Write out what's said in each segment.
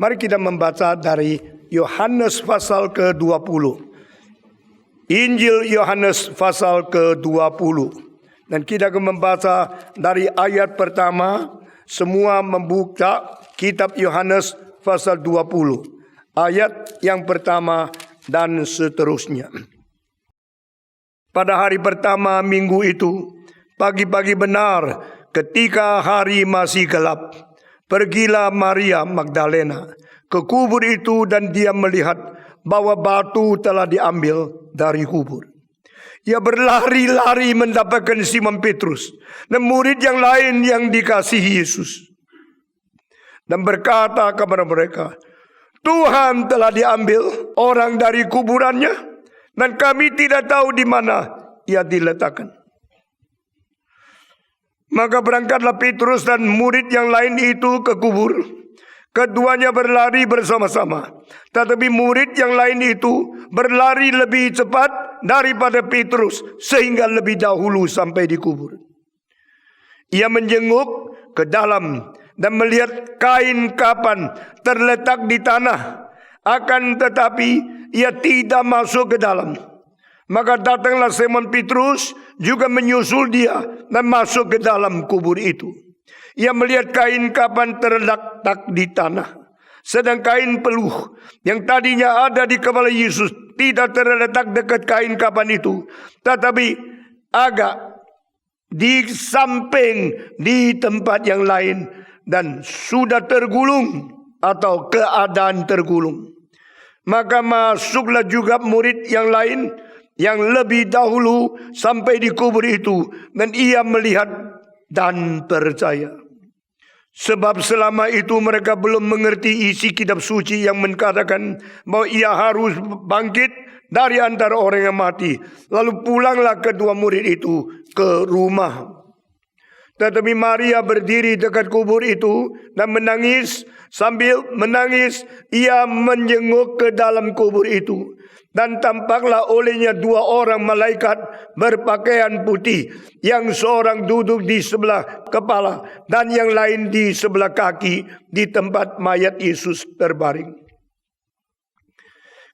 Mari kita membaca dari Yohanes pasal ke-20. Injil Yohanes pasal ke-20. Dan kita akan membaca dari ayat pertama. Semua membuka kitab Yohanes pasal 20. Ayat yang pertama dan seterusnya. Pada hari pertama minggu itu, pagi-pagi benar ketika hari masih gelap, pergilah Maria Magdalena ke kubur itu dan dia melihat bahwa batu telah diambil dari kubur. Ia berlari-lari mendapatkan Simon Petrus dan murid yang lain yang dikasihi Yesus, dan berkata kepada mereka, Tuhan telah diambil orang dari kuburannya, dan kami tidak tahu di mana ia diletakkan. Maka berangkatlah Petrus dan murid yang lain itu ke kubur. Keduanya berlari bersama-sama. Tetapi murid yang lain itu berlari lebih cepat daripada Petrus, sehingga lebih dahulu sampai di kubur. Ia menjenguk ke dalam dan melihat kain kapan terletak di tanah. Akan tetapi ia tidak masuk ke dalam. Maka datanglah Simon Petrus juga menyusul dia dan masuk ke dalam kubur itu. Ia melihat kain kapan terletak di tanah, sedang kain peluh yang tadinya ada di kepala Yesus tidak terletak dekat kain kapan itu, tetapi agak di samping di tempat yang lain, dan sudah tergulung atau keadaan tergulung. Maka masuklah juga murid yang lain yang lebih dahulu sampai di kubur itu, dan ia melihat dan percaya. Sebab selama itu mereka belum mengerti isi kitab suci yang mengatakan bahwa ia harus bangkit dari antara orang yang mati. Lalu pulanglah kedua murid itu ke rumah. Tetapi Maria berdiri dekat kubur itu dan menangis. Sambil menangis, ia menjenguk ke dalam kubur itu. Dan tampaklah olehnya dua orang malaikat berpakaian putih. Yang seorang duduk di sebelah kepala dan yang lain di sebelah kaki di tempat mayat Yesus terbaring.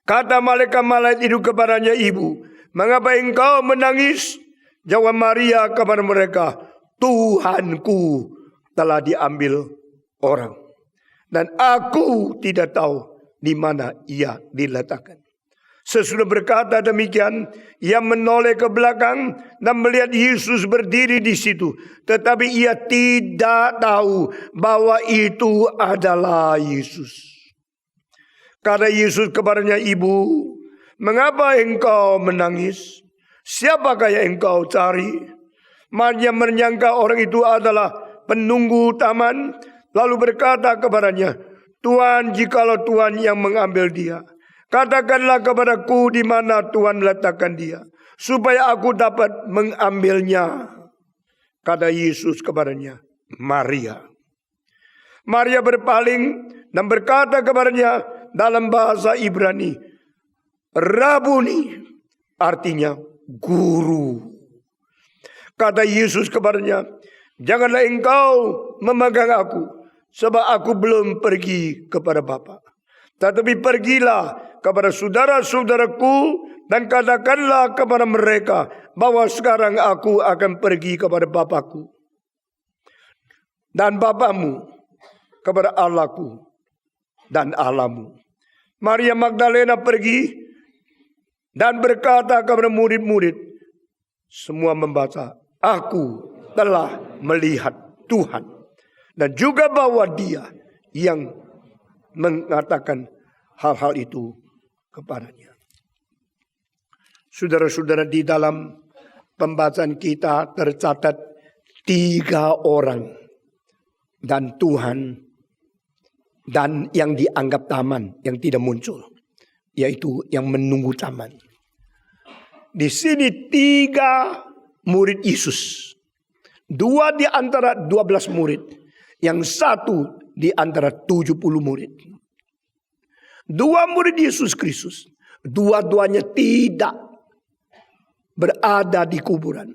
Kata malaikat-malaikat itu kepadanya, Ibu, mengapa engkau menangis? Jawab Maria kepada mereka, Tuhanku telah diambil orang, dan aku tidak tahu di mana ia diletakkan. Sesudah berkata demikian, ia menoleh ke belakang dan melihat Yesus berdiri di situ. Tetapi ia tidak tahu bahwa itu adalah Yesus. Kata Yesus kepadanya, Ibu, mengapa engkau menangis? Siapakah yang engkau cari? Maria menyangka orang itu adalah penunggu taman, lalu berkata kepadanya, Tuhan, jikalau Tuhan yang mengambil dia, katakanlah kepadaku di mana Tuhan letakkan dia, supaya aku dapat mengambilnya. Kata Yesus kepadanya, Maria. Maria berpaling dan berkata kepadanya dalam bahasa Ibrani, Rabuni, artinya guru. Kata Yesus kepadanya, janganlah engkau memegang aku, sebab aku belum pergi kepada Bapa. Tetapi pergilah kepada saudara-saudaraku dan katakanlah kepada mereka bahwa sekarang aku akan pergi kepada Bapakku dan Bapamu, kepada Allahku dan Allahmu. Maria Magdalena pergi dan berkata kepada murid-murid, semua membaca, aku telah melihat Tuhan, dan juga bahwa dia yang mengatakan hal-hal itu kepadanya. Saudara-saudara, di dalam pembacaan kita tercatat 3 orang dan Tuhan dan yang dianggap taman yang tidak muncul, yaitu yang menunggu taman. Di sini 3 murid Yesus, 2 di antara 12 murid, yang 1 di antara 70 murid. 2 murid Yesus Kristus, dua-duanya tidak berada di kuburan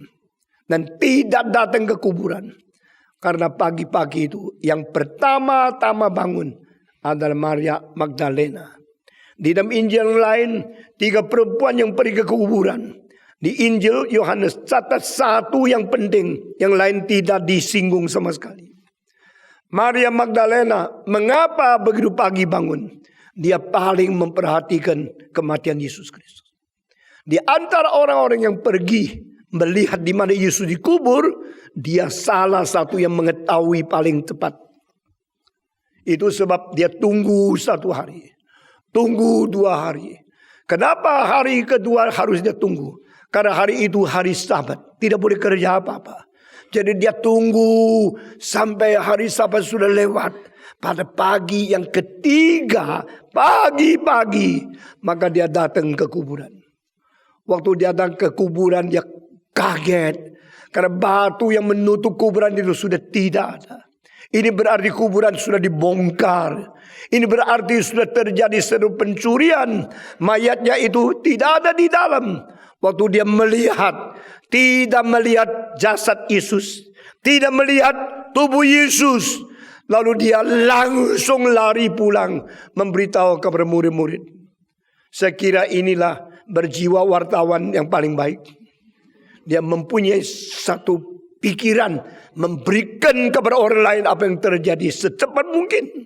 dan tidak datang ke kuburan, karena pagi-pagi itu yang pertama-tama bangun adalah Maria Magdalena. Di dalam Injil yang lain, 3 perempuan yang pergi ke kuburan. Di Injil Yohanes catat satu yang penting, yang lain tidak disinggung sama sekali. Maria Magdalena, mengapa begitu pagi bangun? Dia paling memperhatikan kematian Yesus Kristus. Di antara orang-orang yang pergi melihat di mana Yesus dikubur, dia salah satu yang mengetahui paling tepat. Itu sebab dia tunggu 1 hari. Tunggu 2 hari. Kenapa hari kedua harus dia tunggu? Karena hari itu hari Sabat. Tidak boleh kerja apa-apa. Jadi dia tunggu sampai hari Sabat sudah lewat. Pada pagi yang ketiga, pagi-pagi, maka dia datang ke kuburan. Waktu dia datang ke kuburan, dia kaget. Karena batu yang menutup kuburan itu sudah tidak ada. Ini berarti kuburan sudah dibongkar. Ini berarti sudah terjadi seru pencurian. Mayatnya itu tidak ada di dalam. Waktu dia melihat, tidak melihat jasad Yesus, tidak melihat tubuh Yesus. Lalu dia langsung lari pulang memberitahu kepada murid-murid. Saya kira inilah berjiwa wartawan yang paling baik. Dia mempunyai satu pikiran, memberikan kepada orang lain apa yang terjadi secepat mungkin.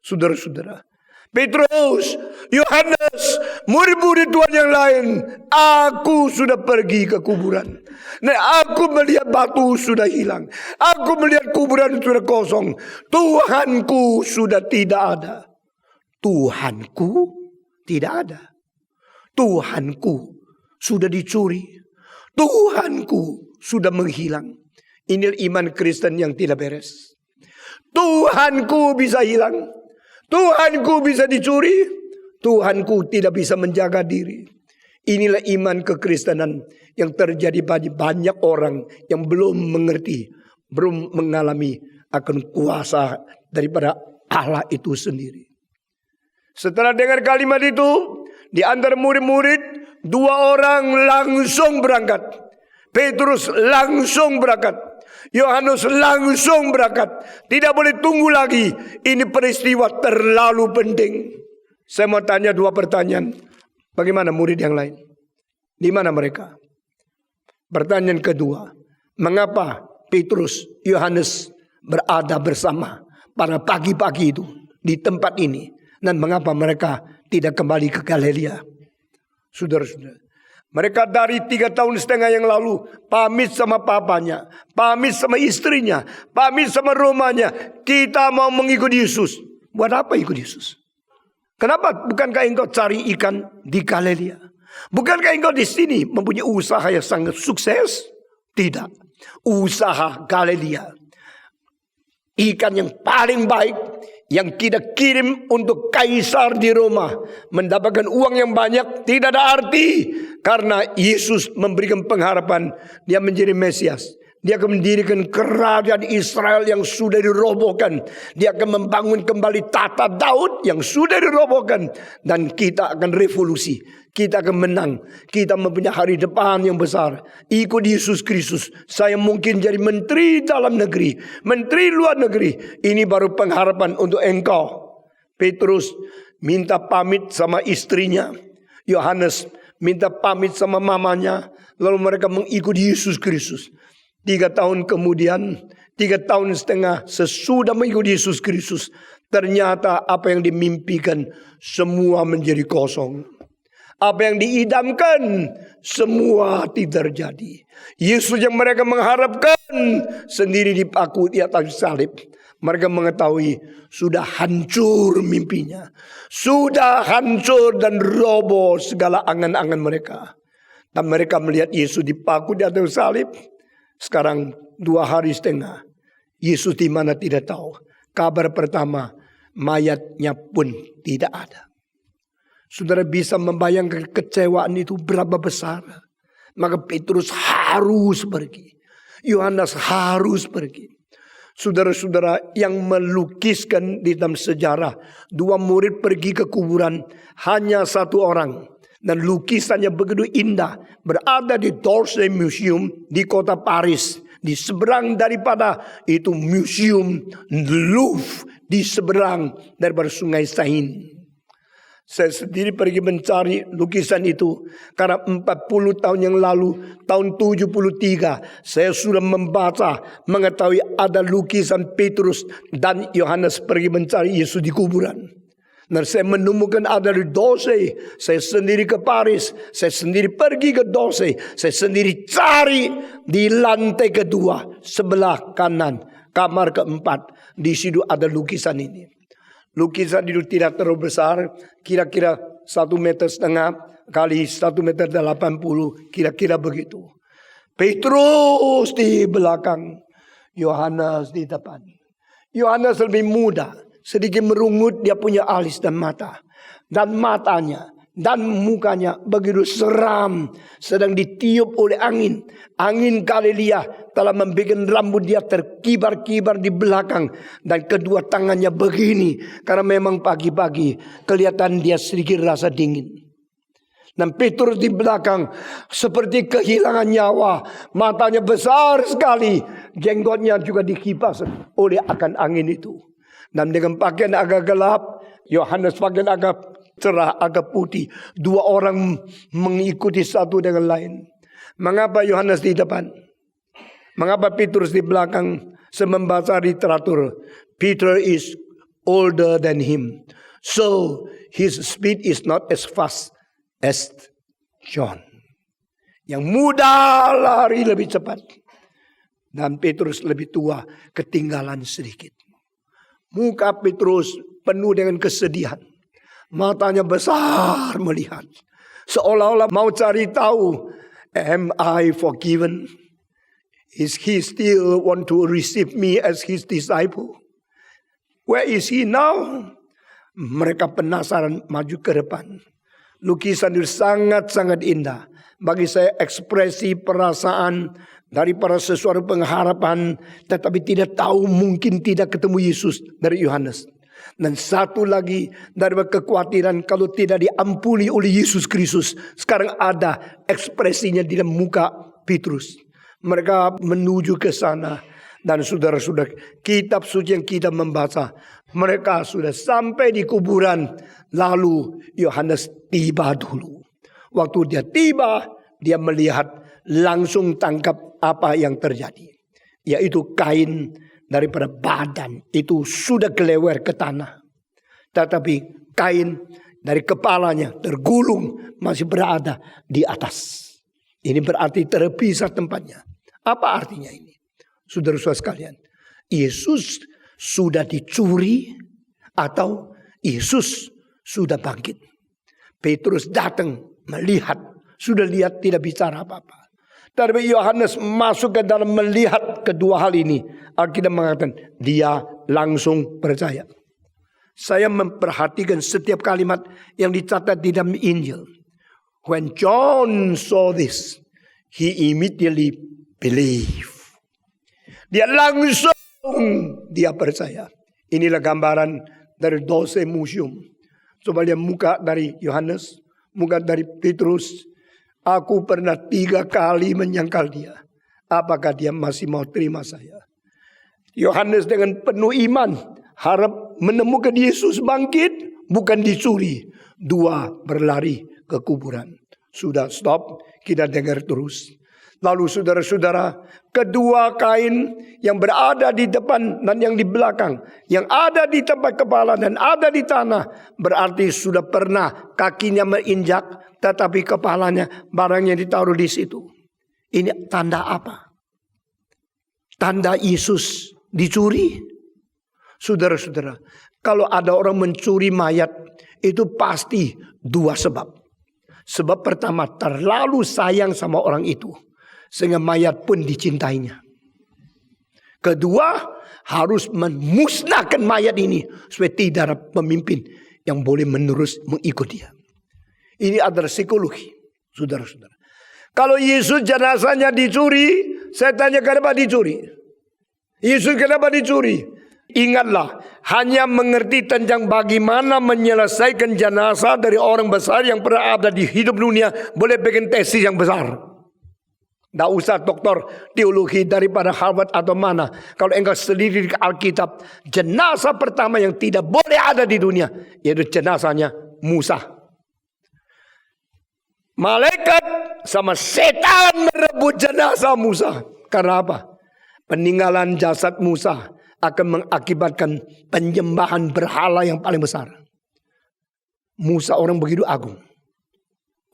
Saudara-saudara, Petrus, Yohanes, murid-murid Tuhan yang lain, aku sudah pergi ke kuburan. Nah, aku melihat batu sudah hilang. Aku melihat kuburan sudah kosong. Tuhanku sudah tidak ada. Tuhanku tidak ada. Tuhanku sudah dicuri. Tuhanku sudah menghilang. Ini iman Kristen yang tidak beres. Tuhanku bisa hilang. Tuhanku bisa dicuri. Tuhanku tidak bisa menjaga diri. Inilah iman kekristenan yang terjadi bagi banyak orang yang belum mengerti, belum mengalami akan kuasa daripada Allah itu sendiri. Setelah dengar kalimat itu, di antara murid-murid, 2 orang langsung berangkat. Petrus langsung berangkat. Yohanes langsung berangkat. Tidak boleh tunggu lagi. Ini peristiwa terlalu penting. Saya mau tanya 2 pertanyaan. Bagaimana murid yang lain? Di mana mereka? Pertanyaan kedua. Mengapa Petrus, Yohanes berada bersama pada pagi-pagi itu di tempat ini? Dan mengapa mereka tidak kembali ke Galilea? Saudara-saudara, mereka dari 3,5 tahun yang lalu pamit sama papanya, pamit sama istrinya, pamit sama rumahnya. Kita mau mengikut Yesus. Buat apa ikut Yesus? Kenapa? Bukankah engkau cari ikan di Galilea? Bukankah engkau di sini mempunyai usaha yang sangat sukses? Tidak. Usaha Galilea, ikan yang paling baik yang kita kirim untuk kaisar di Roma, mendapatkan uang yang banyak tidak ada arti, karena Yesus memberikan pengharapan dia menjadi Mesias. Dia akan mendirikan kerajaan Israel yang sudah dirobohkan. Dia akan membangun kembali tata Daud yang sudah dirobohkan. Dan kita akan revolusi. Kita akan menang. Kita mempunyai hari depan yang besar. Ikut Yesus Kristus. Saya mungkin jadi menteri dalam negeri, menteri luar negeri. Ini baru pengharapan untuk engkau. Petrus minta pamit sama istrinya. Yohanes minta pamit sama mamanya. Lalu mereka mengikuti Yesus Kristus. 3 tahun kemudian, 3,5 tahun sesudah mengikuti Yesus Kristus, ternyata apa yang dimimpikan semua menjadi kosong. Apa yang diidamkan semua tidak terjadi. Yesus yang mereka mengharapkan sendiri dipaku di atas salib. Mereka mengetahui sudah hancur mimpinya. Sudah hancur dan roboh segala angan-angan mereka. Dan mereka melihat Yesus dipaku di atas salib. Sekarang 2,5 hari. Yesus di mana tidak tahu. Kabar pertama, mayatnya pun tidak ada. Saudara bisa membayangkan kecewaan itu berapa besar. Maka Petrus harus pergi. Yohanes harus pergi. Saudara-saudara yang melukiskan di dalam sejarah. 2 murid pergi ke kuburan. Hanya 1 orang. Dan lukisannya begitu indah. Berada di d'Orsay Museum di kota Paris. Di seberang daripada itu museum Louvre, di seberang daripada sungai Seine. Saya sendiri pergi mencari lukisan itu karena 40 tahun yang lalu, tahun 73, saya sudah membaca, mengetahui ada lukisan Petrus dan Yohanes pergi mencari Yesus di kuburan. Dan saya menemukan ada di Dorsey. Saya sendiri ke Paris, saya sendiri pergi ke Dorsey, saya sendiri cari di lantai kedua sebelah kanan, kamar keempat. Di situ ada lukisan ini. Lukisan itu tidak terlalu besar, kira-kira 1,5 meter kali 1,80 meter, kira-kira begitu. Petrus di belakang, Yohanes di depan. Yohanes lebih muda, sedikit merungut, dia punya alis dan mata. Dan matanya dan mukanya begitu seram, sedang ditiup oleh angin. Angin Galilea telah membuat rambut dia terkibar-kibar di belakang. Dan kedua tangannya begini, karena memang pagi-pagi kelihatan dia sedikit rasa dingin. Dan Petrus di belakang seperti kehilangan nyawa. Matanya besar sekali, jenggotnya juga dikipas oleh akan angin itu. Dan dengan pakaian agak gelap, Yohanes pakaian agak cerah, agak putih. Dua orang mengikuti satu dengan lain. Mengapa Yohanes di depan? Mengapa Petrus di belakang? Saya membaca literatur, Peter is older than him, so his speed is not as fast as John. Yang muda lari lebih cepat, dan Petrus lebih tua, ketinggalan sedikit. Muka Petrus penuh dengan kesedihan. Matanya besar melihat. Seolah-olah mau cari tahu, am I forgiven? Is he still want to receive me as his disciple? Where is he now? Mereka penasaran, maju ke depan. Lukisan itu sangat-sangat indah. Bagi saya ekspresi perasaan daripada sesuatu pengharapan, tetapi tidak tahu, mungkin tidak ketemu Yesus dari Yohanes. Dan satu lagi dari kekhawatiran kalau tidak diampuni oleh Yesus Kristus. Sekarang ada ekspresinya di dalam muka Petrus. Mereka menuju ke sana. Dan saudara-saudara, kitab suci yang kita membaca, mereka sudah sampai di kuburan. Lalu Yohanes tiba dulu. Waktu dia tiba, dia melihat, langsung tangkap apa yang terjadi. Yaitu kain daripada badan itu sudah gelewer ke tanah. Tetapi kain dari kepalanya tergulung masih berada di atas. Ini berarti terpisah tempatnya. Apa artinya ini? Saudara-saudara sekalian, Yesus sudah dicuri atau Yesus sudah bangkit? Petrus datang melihat, sudah lihat, tidak bicara apa-apa. Tapi Yohanes masuk ke dalam melihat kedua hal ini. Alkitab mengatakan dia langsung percaya. Saya memperhatikan setiap kalimat yang dicatat di dalam Injil. When John saw this, he immediately believed. Dia langsung dia percaya. Inilah gambaran dari Dorsey Museum. Coba lihat muka dari Yohanes, muka dari Petrus. Aku pernah 3 kali menyangkal dia. Apakah dia masih mau terima saya? Yohanes dengan penuh iman, harap menemukan Yesus bangkit, bukan dicuri. 2 berlari ke kuburan. Sudah stop, kita dengar terus. Lalu saudara-saudara, kedua kain yang berada di depan dan yang di belakang, yang ada di tempat kepala dan ada di tanah, berarti sudah pernah kakinya menginjak, tetapi kepalanya barangnya ditaruh di situ. Ini tanda apa? Tanda Yesus dicuri? Saudara-saudara, kalau ada orang mencuri mayat, itu pasti 2 sebab. Sebab pertama, terlalu sayang sama orang itu, sehingga mayat pun dicintainya. Kedua, harus memusnahkan mayat ini supaya tidak ada pemimpin yang boleh menerus mengikut dia. Ini adalah psikologi, saudara-saudara. Kalau Yesus jenazahnya dicuri, saya tanya kenapa dicuri? Yesus kenapa dicuri? Ingatlah, hanya mengerti tentang bagaimana menyelesaikan jenazah dari orang besar yang pernah ada di hidup dunia, boleh bikin tesis yang besar. Tidak usah doktor teologi daripada Harvard atau mana. Kalau engkau sendiri di Alkitab, jenazah pertama yang tidak boleh ada di dunia, yaitu jenazahnya Musa. Malaikat sama setan merebut jenazah Musa. Karena apa? Peninggalan jasad Musa akan mengakibatkan penyembahan berhala yang paling besar. Musa orang begitu agung.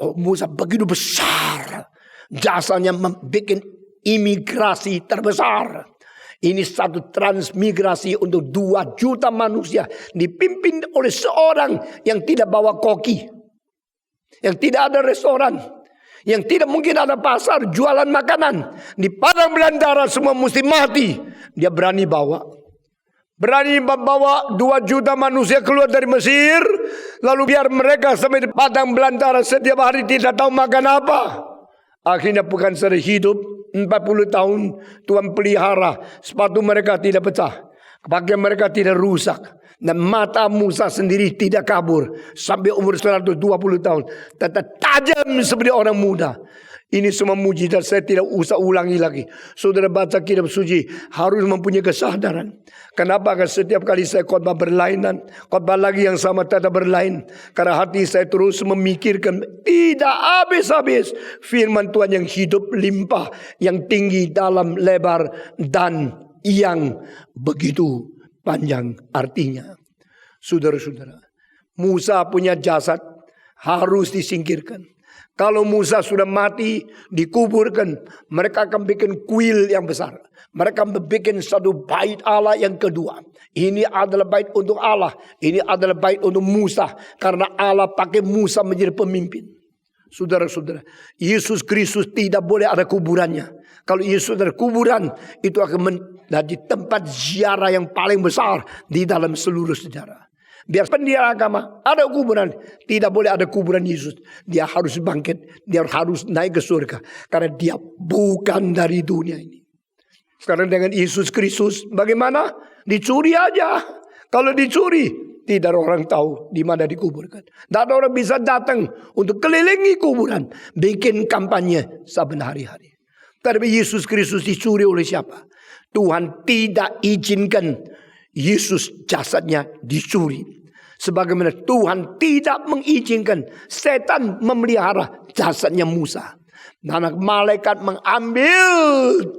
Oh, Musa begitu besar. Jasanya membuat imigrasi terbesar. Ini satu transmigrasi untuk 2 juta manusia. Dipimpin oleh seorang yang tidak bawa koki. Yang tidak ada restoran. Yang tidak mungkin ada pasar jualan makanan. Di padang belantara semua mesti mati. Dia berani bawa. Berani membawa 2 juta manusia keluar dari Mesir. Lalu biar mereka sampai di padang belantara setiap hari tidak tahu makan apa. Akhirnya bukan saja hidup 40 tahun Tuhan pelihara. Sepatu mereka tidak pecah. Pakaian mereka tidak rusak. Dan mata Musa sendiri tidak kabur. Sampai umur 120 tahun. Tetap tajam seperti orang muda. Ini semua mujizat, saya tidak usah ulangi lagi. Saudara baca kitab suci harus mempunyai kesadaran. Kenapa? Karena setiap kali saya khotbah berlainan, khotbah lagi yang sama tetap berlain. Karena hati saya terus memikirkan tidak habis-habis firman Tuhan yang hidup limpah, yang tinggi, dalam, lebar, dan yang begitu panjang artinya. Saudara-saudara, Musa punya jasad harus disingkirkan. Kalau Musa sudah mati, dikuburkan, mereka akan bikin kuil yang besar. Mereka bikin satu bait Allah yang kedua. Ini adalah bait untuk Allah. Ini adalah bait untuk Musa. Karena Allah pakai Musa menjadi pemimpin. Saudara-saudara, Yesus Kristus tidak boleh ada kuburannya. Kalau Yesus ada kuburan, itu akan menjadi tempat ziarah yang paling besar di dalam seluruh sejarah. Biar pendiri agama ada kuburan, tidak boleh ada kuburan Yesus. Dia harus bangkit, dia harus naik ke surga. Karena dia bukan dari dunia ini. Sekarang dengan Yesus Kristus bagaimana? Dicuri aja. Kalau dicuri, tidak ada orang tahu di mana dikuburkan. Tidak ada orang bisa datang untuk kelilingi kuburan, bikin kampanye saben hari-hari. Tapi Yesus Kristus dicuri oleh siapa? Tuhan tidak izinkan Yesus jasadnya dicuri. Sebagaimana Tuhan tidak mengizinkan setan memelihara jasadnya Musa. Dan malaikat mengambil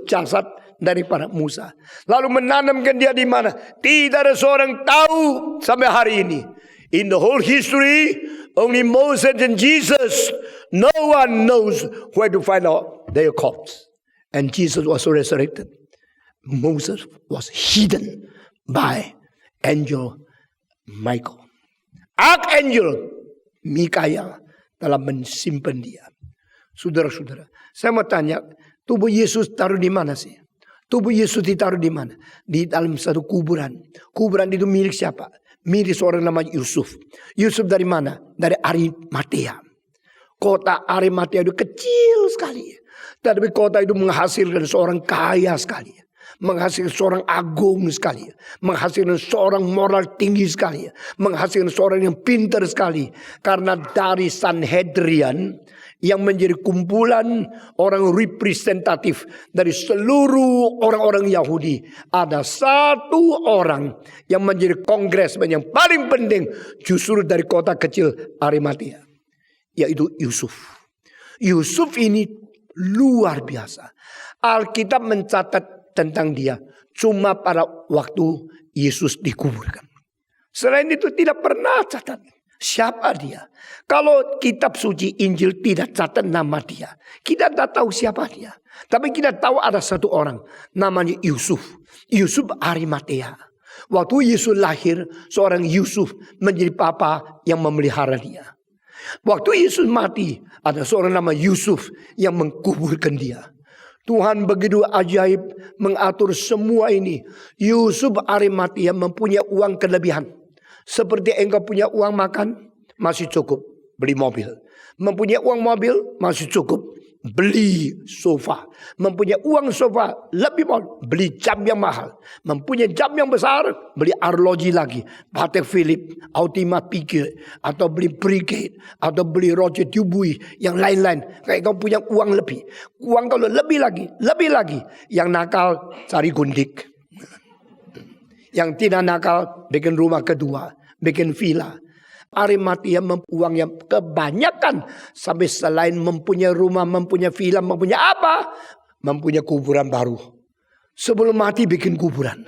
jasad daripada Musa. Lalu menanamkan dia di mana? Tidak ada seorang tahu sampai hari ini. In the whole history, only Moses and Jesus. No one knows where to find out their corpse. And Jesus was resurrected. Moses was hidden by angel Michael. Archangel Mikael telah mensimpan dia. Saudara-saudara, saya mau tanya, tubuh Yesus taruh di mana sih? Tubuh Yesus ditaruh di mana? Di dalam satu kuburan. Kuburan itu milik siapa? Milik seorang namanya Yusuf. Yusuf dari mana? Dari Arimatea. Kota Arimatea itu kecil sekali. Tapi kota itu menghasilkan seorang kaya sekali. Menghasilkan seorang agung sekali. Menghasilkan seorang moral tinggi sekali. Menghasilkan seorang yang pintar sekali. Karena dari Sanhedrian yang menjadi kumpulan orang representatif dari seluruh orang-orang Yahudi. Ada satu orang yang menjadi kongresmen yang paling penting justru dari kota kecil Arimatea. Yaitu Yusuf. Yusuf ini luar biasa. Alkitab mencatat tentang dia cuma pada waktu Yesus dikuburkan. Selain itu tidak pernah catat siapa dia. Kalau kitab suci Injil tidak catat nama dia, kita tidak tahu siapa dia. Tapi kita tahu ada satu orang namanya Yusuf. Yusuf Arimatea. Waktu Yesus lahir, seorang Yusuf menjadi papa yang memelihara dia. Waktu Yesus mati, ada seorang nama Yusuf yang mengkuburkan dia. Tuhan begitu ajaib mengatur semua ini. Yusuf Arimatea mempunyai uang kelebihan. Seperti engkau punya uang makan, masih cukup beli mobil. Mempunyai uang mobil, masih cukup beli sofa. Mempunyai uang sofa lebih mahal, beli jam yang mahal. Mempunyai jam yang besar, beli arloji lagi. Patek Philippe, Ultima Pique, atau beli Brigade, atau beli Roger Dubuis, yang lain-lain. Kayak kau punya uang lebih. Uang kalau lebih lagi. Yang nakal cari gundik. Yang tidak nakal bikin rumah kedua, bikin villa. Arimatia uang yang kebanyakan sampai selain mempunyai rumah, mempunyai villa, mempunyai apa? Mempunyai kuburan baru. Sebelum mati bikin kuburan.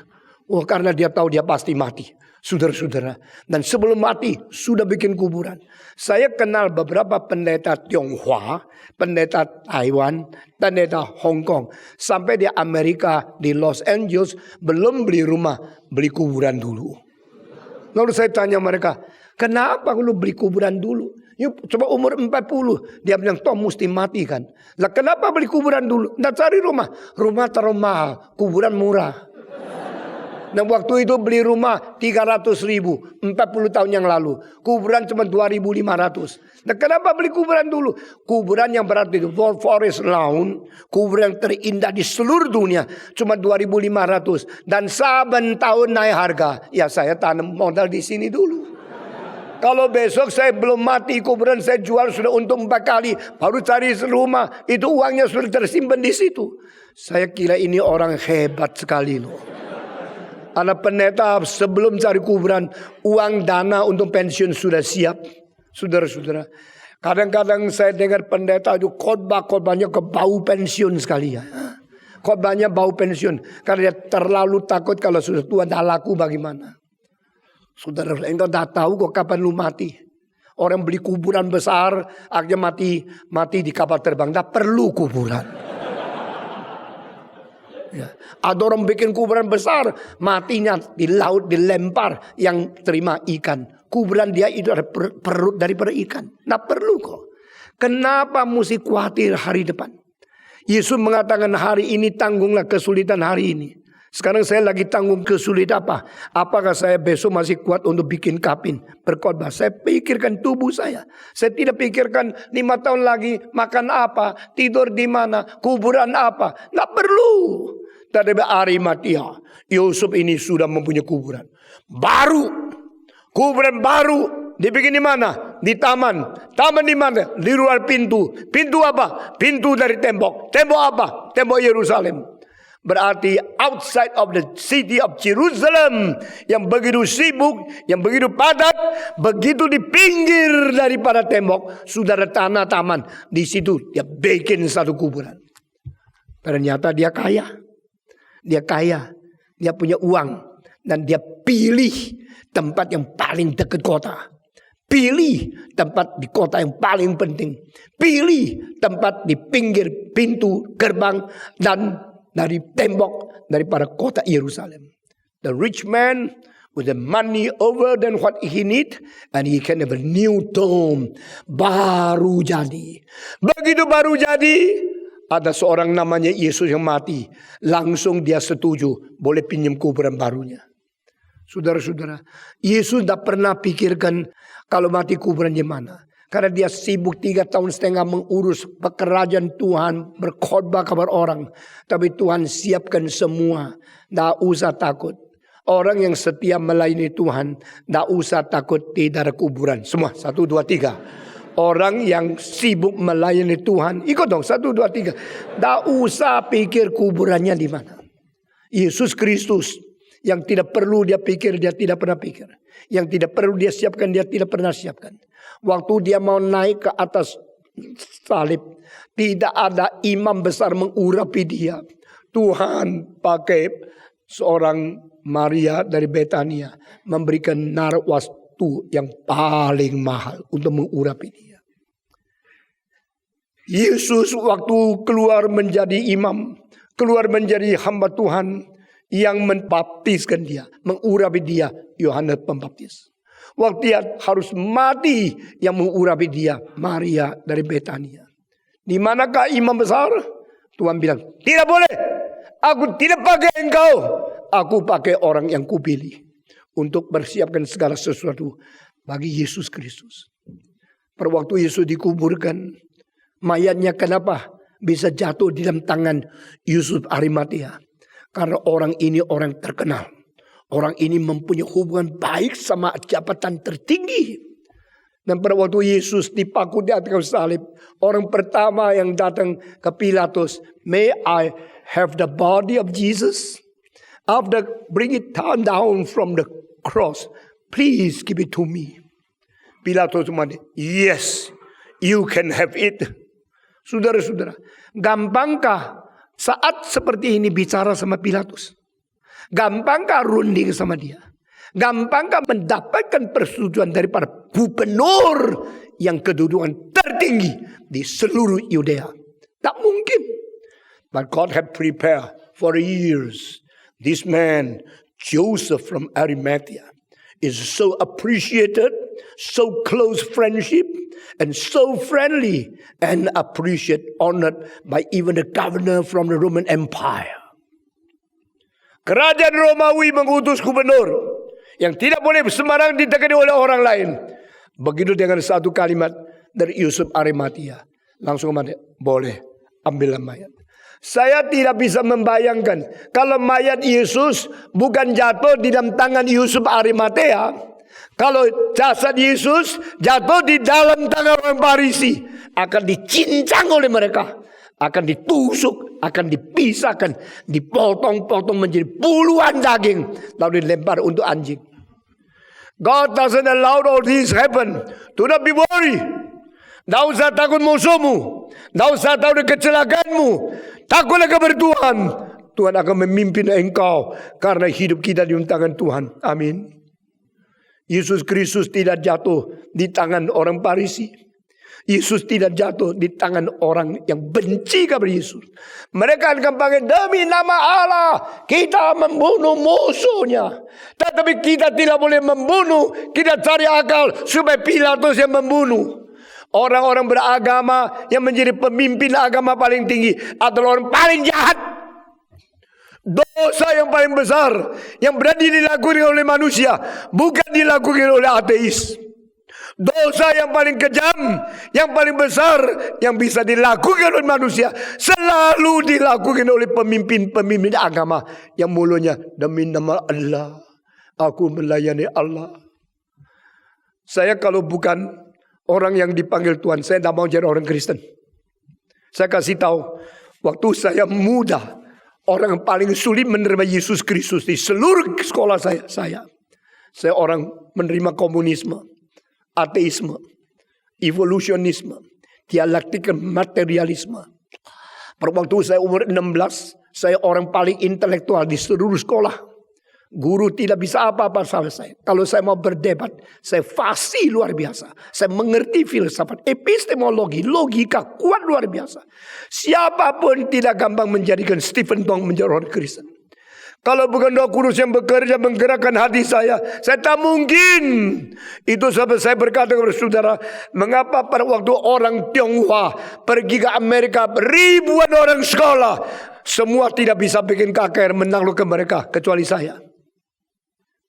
Oh, karena dia tahu dia pasti mati. Saudara-saudara. Dan sebelum mati sudah bikin kuburan. Saya kenal beberapa pendeta Tionghoa, pendeta Taiwan, pendeta Hong Kong. Sampai di Amerika, di Los Angeles, belum beli rumah, beli kuburan dulu. Lalu saya tanya mereka, kenapa lu beli kuburan dulu? Yuk, coba umur 40. Dia bilang, toh mesti mati kan. Lah kenapa beli kuburan dulu? Nggak cari rumah. Rumah terlalu mahal, kuburan murah. Nah waktu itu beli rumah 300.000, 40 tahun yang lalu. Kuburan cuma 2.500. Nah kenapa beli kuburan dulu? Kuburan yang berarti itu Forest Lawn, kuburan yang terindah di seluruh dunia, cuma 2.500. Dan saben tahun naik harga. Ya saya tanam modal di sini dulu. Kalau besok saya belum mati, kuburan saya jual sudah untung 4 kali. Baru cari rumah, itu uangnya sudah tersimpan di situ. Saya kira ini orang hebat sekali loh. Anak pendeta sebelum cari kuburan, uang dana untuk pensiun sudah siap. Saudara-saudara. Kadang-kadang saya dengar pendeta itu khotbah-khotbahnya ke bau pensiun sekali ya. Khotbahnya bau pensiun. Karena dia terlalu takut kalau sudah tua tak laku bagaimana. Saudara, engkau tak tahu kok kapan lu mati. Orang beli kuburan besar, akhirnya mati di kapal terbang. Tak perlu kuburan. Ya. Ada orang bikin kuburan besar, matinya di laut dilempar, yang terima ikan. Kuburan dia itu ada perut daripada ikan. Nah perlu kok. Kenapa mesti khawatir hari depan? Yesus mengatakan hari ini tanggunglah kesulitan hari ini. Sekarang saya lagi tanggung kesulitan apa? Apakah saya besok masih kuat untuk bikin kapin, berkhotbah? Saya pikirkan tubuh saya. Saya tidak pikirkan 5 tahun lagi makan apa, tidur di mana, kuburan apa. Nggak perlu. Dari Arimatia, Yusuf ini sudah mempunyai kuburan baru. Kuburan baru dibikin di mana? Di taman. Taman di mana? Di luar pintu. Pintu apa? Pintu dari tembok. Tembok apa? Tembok Yerusalem. Berarti outside of the city of Jerusalem, yang begitu sibuk, yang begitu padat, begitu di pinggir daripada tembok sudah ada tanah taman. Di situ dia bikin satu kuburan. Ternyata dia kaya. Dia kaya, dia punya uang, dan dia pilih tempat yang paling dekat kota. Pilih tempat di kota yang paling penting. Pilih tempat di pinggir pintu gerbang dan dari tembok daripada kota Yerusalem. The rich man with the money over than what he need, and he can have a new tomb. Baru jadi. Begitu baru jadi, ada seorang namanya Yesus yang mati. Langsung dia setuju boleh pinjam kuburan barunya. Saudara-saudara, Yesus tidak pernah pikirkan kalau mati kuburan di mana. Karena dia sibuk 3,5 tahun mengurus pekerjaan Tuhan, berkhotbah kabar orang. Tapi Tuhan siapkan semua. Tidak usah takut. Orang yang setia melayani Tuhan, tidak usah takut tidak ada kuburan. Semua 1, 2, 3. Orang yang sibuk melayani Tuhan, ikut dong 1, 2, 3. Tak usah pikir kuburannya di mana. Yesus Kristus yang tidak perlu dia pikir, dia tidak pernah pikir. Yang tidak perlu dia siapkan, dia tidak pernah siapkan. Waktu dia mau naik ke atas salib, tidak ada imam besar mengurapi dia. Tuhan pakai seorang Maria dari Betania memberikan narwastu yang paling mahal untuk mengurapi dia. Yesus waktu keluar menjadi imam, keluar menjadi hamba Tuhan yang membaptiskan dia, mengurapi dia, Yohanes Pembaptis. Waktu dia harus mati, yang mengurapi dia, Maria dari Betania. Di manakah imam besar? Tuhan bilang, tidak boleh. Aku tidak pakai engkau. Aku pakai orang yang kupilih untuk bersiapkan segala sesuatu bagi Yesus Kristus. Pada waktu Yesus dikuburkan, mayatnya kenapa bisa jatuh di dalam tangan Yusuf Arimatea? Karena orang ini orang terkenal. Orang ini mempunyai hubungan baik sama jabatan tertinggi. Dan pada waktu Yesus dipaku di atas kayu salib, orang pertama yang datang ke Pilatus, "May I have the body of Jesus? After bring it down from the cross, please give it to me." Pilatus mengatakan, "Yes, you can have it." Saudara-saudara, gampangkah saat seperti ini bicara sama Pilatus? Gampangkah runding sama dia? Gampangkah mendapatkan persetujuan daripada gubernur yang kedudukan tertinggi di seluruh Yudea? Tak mungkin. But God had prepared for years. This man, Joseph from Arimathea, is so appreciated, so close friendship, and so friendly and appreciated, honored by even the governor from the Roman Empire. Kerajaan Romawi mengutus gubernur yang tidak boleh sembarang ditekani oleh orang lain. Begitu dengan satu kalimat dari Yusuf Arimatea, langsung mengatakan, "Boleh, ambillah mayat." Saya tidak bisa membayangkan kalau mayat Yesus bukan jatuh di dalam tangan Yusuf Arimatea. Kalau jasad Yesus jatuh di dalam tangan orang Farisi, akan dicincang oleh mereka, akan ditusuk, akan dipisahkan, dipotong-potong menjadi puluhan daging, lalu dilempar untuk anjing. God doesn't allow all this happen. Do not be worried. Tidak usah takut musuhmu. Tidak usah takut kecelakaanmu. Takutlah kepada Tuhan. Tuhan akan memimpin engkau karena hidup kita di tangan Tuhan. Amin. Yesus Kristus tidak jatuh di tangan orang Farisi. Yesus tidak jatuh di tangan orang yang benci kepada Yesus. Mereka akan panggil, "Demi nama Allah kita membunuh musuhnya." Tetapi kita tidak boleh membunuh. Kita cari akal supaya Pilatus yang membunuh. Orang-orang beragama yang menjadi pemimpin agama paling tinggi adalah orang paling jahat. Dosa yang paling besar yang berani dilakukan oleh manusia bukan dilakukan oleh ateis. Dosa yang paling kejam, yang paling besar yang bisa dilakukan oleh manusia selalu dilakukan oleh pemimpin-pemimpin agama yang mulutnya, "Demi nama Allah aku melayani Allah." Saya kalau bukan orang yang dipanggil Tuhan, saya tidak mau jadi orang Kristen. Saya kasih tahu, waktu saya muda, orang yang paling sulit menerima Yesus Kristus di seluruh sekolah saya orang menerima komunisme, ateisme, evolusionisme, dialektika materialisme. Pada waktu saya umur 16, saya orang paling intelektual di seluruh sekolah. Guru tidak bisa apa-apa sama saya. Kalau saya mau berdebat, saya fasih luar biasa. Saya mengerti filsafat, epistemologi, logika kuat luar biasa. Siapapun tidak gampang menjadikan Stephen Tong menjadi orang Kristen. Kalau bukan Roh Kudus yang bekerja menggerakkan hati saya tak mungkin. Itu sebab saya berkata kepada saudara, mengapa pada waktu orang Tionghoa pergi ke Amerika, ribuan orang sekolah, semua tidak bisa bikin KKR menaklukkan mereka kecuali saya.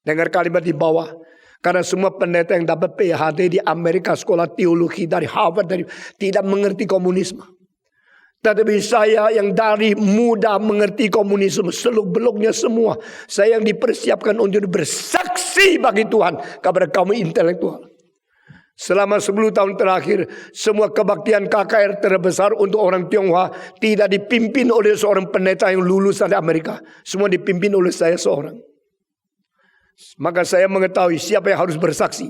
Dengar kalimat di bawah. Karena semua pendeta yang dapat PhD di Amerika, sekolah teologi dari Harvard, tidak mengerti komunisme. Tetapi saya yang dari muda mengerti komunisme seluk-beluknya semua. Saya yang dipersiapkan untuk bersaksi bagi Tuhan kepada kaum intelektual. Selama 10 tahun terakhir, semua kebaktian KKR terbesar untuk orang Tionghoa tidak dipimpin oleh seorang pendeta yang lulus dari Amerika. Semua dipimpin oleh saya seorang. Maka saya mengetahui siapa yang harus bersaksi.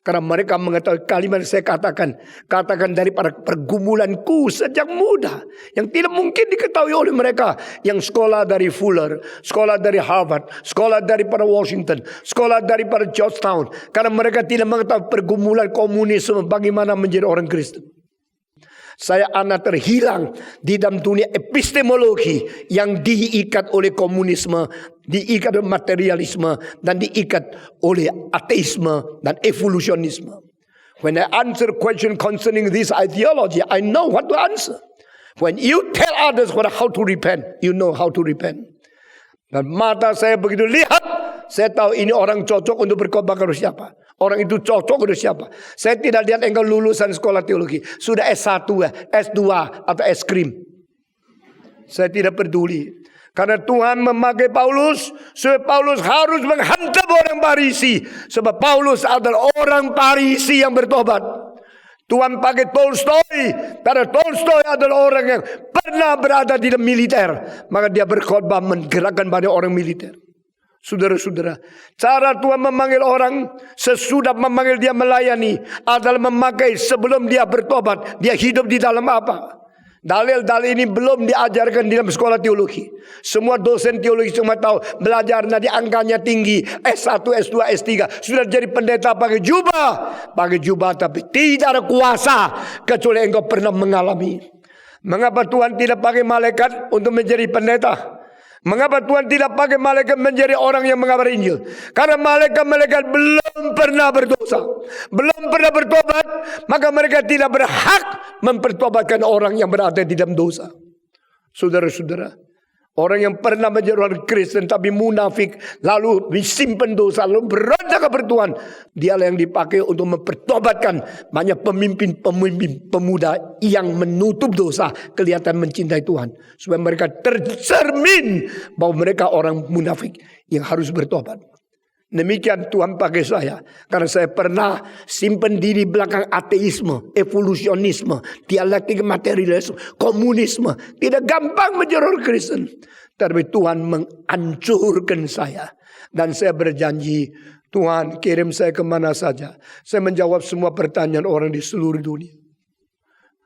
Karena mereka mengetahui kalimat yang saya katakan daripada pergumulanku sejak muda, yang tidak mungkin diketahui oleh mereka yang sekolah dari Fuller, sekolah dari Harvard, sekolah daripada Washington, sekolah daripada Georgetown. Karena mereka tidak mengetahui pergumulan komunisme, bagaimana menjadi orang Kristen. Saya anak terhilang di dalam dunia epistemologi yang diikat oleh komunisme, diikat oleh materialisme, dan diikat oleh ateisme dan evolusionisme. When I answer question concerning this ideology, I know what to answer. When you tell others how to repent, you know how to repent. Dan mata saya begitu lihat, saya tahu ini orang cocok untuk berkhotbah kepada siapa. Orang itu cocok dengan siapa? Saya tidak lihat engkau lulusan sekolah teologi. Sudah S1, S2 atau es krim. Saya tidak peduli. Karena Tuhan memakai Paulus, supaya Paulus harus menghantam orang Farisi. Sebab Paulus adalah orang Farisi yang bertobat. Tuhan pakai Tolstoy, karena Tolstoy adalah orang yang pernah berada di dalam militer. Maka dia berkhotbah menggerakkan banyak orang militer. Saudara-saudara, cara Tuhan memanggil orang sesudah memanggil dia melayani adalah memakai sebelum dia bertobat. Dia hidup di dalam apa? Dalil-dalil ini belum diajarkan di dalam sekolah teologi. Semua dosen teologi cuma tahu belajar nanti angkanya tinggi, S1, S2, S3. Sudah jadi pendeta pakai jubah tapi tidak ada kuasa kecuali engkau pernah mengalami. Mengapa Tuhan tidak pakai malaikat untuk menjadi pendeta? Mengapa Tuhan tidak pakai malaikat menjadi orang yang mengabari Injil? Karena malaikat-malaikat belum pernah berdosa, belum pernah bertobat, maka mereka tidak berhak mempertobatkan orang yang berada di dalam dosa. Saudara-saudara, orang yang pernah menjadi orang Kristen tapi munafik, lalu disimpan dosa, lalu berontak kepada Tuhan, dialah yang dipakai untuk mempertobatkan banyak pemimpin pemuda yang menutup dosa, kelihatan mencintai Tuhan, supaya mereka tercermin bahwa mereka orang munafik yang harus bertobat. Demikian Tuhan pakai saya, karena saya pernah simpan diri belakang ateisme, evolusionisme, dialektika materialisme, komunisme. Tidak gampang menjadi orang Kristen, tapi Tuhan menghancurkan saya. Dan saya berjanji, Tuhan kirim saya kemana saja, saya menjawab semua pertanyaan orang di seluruh dunia.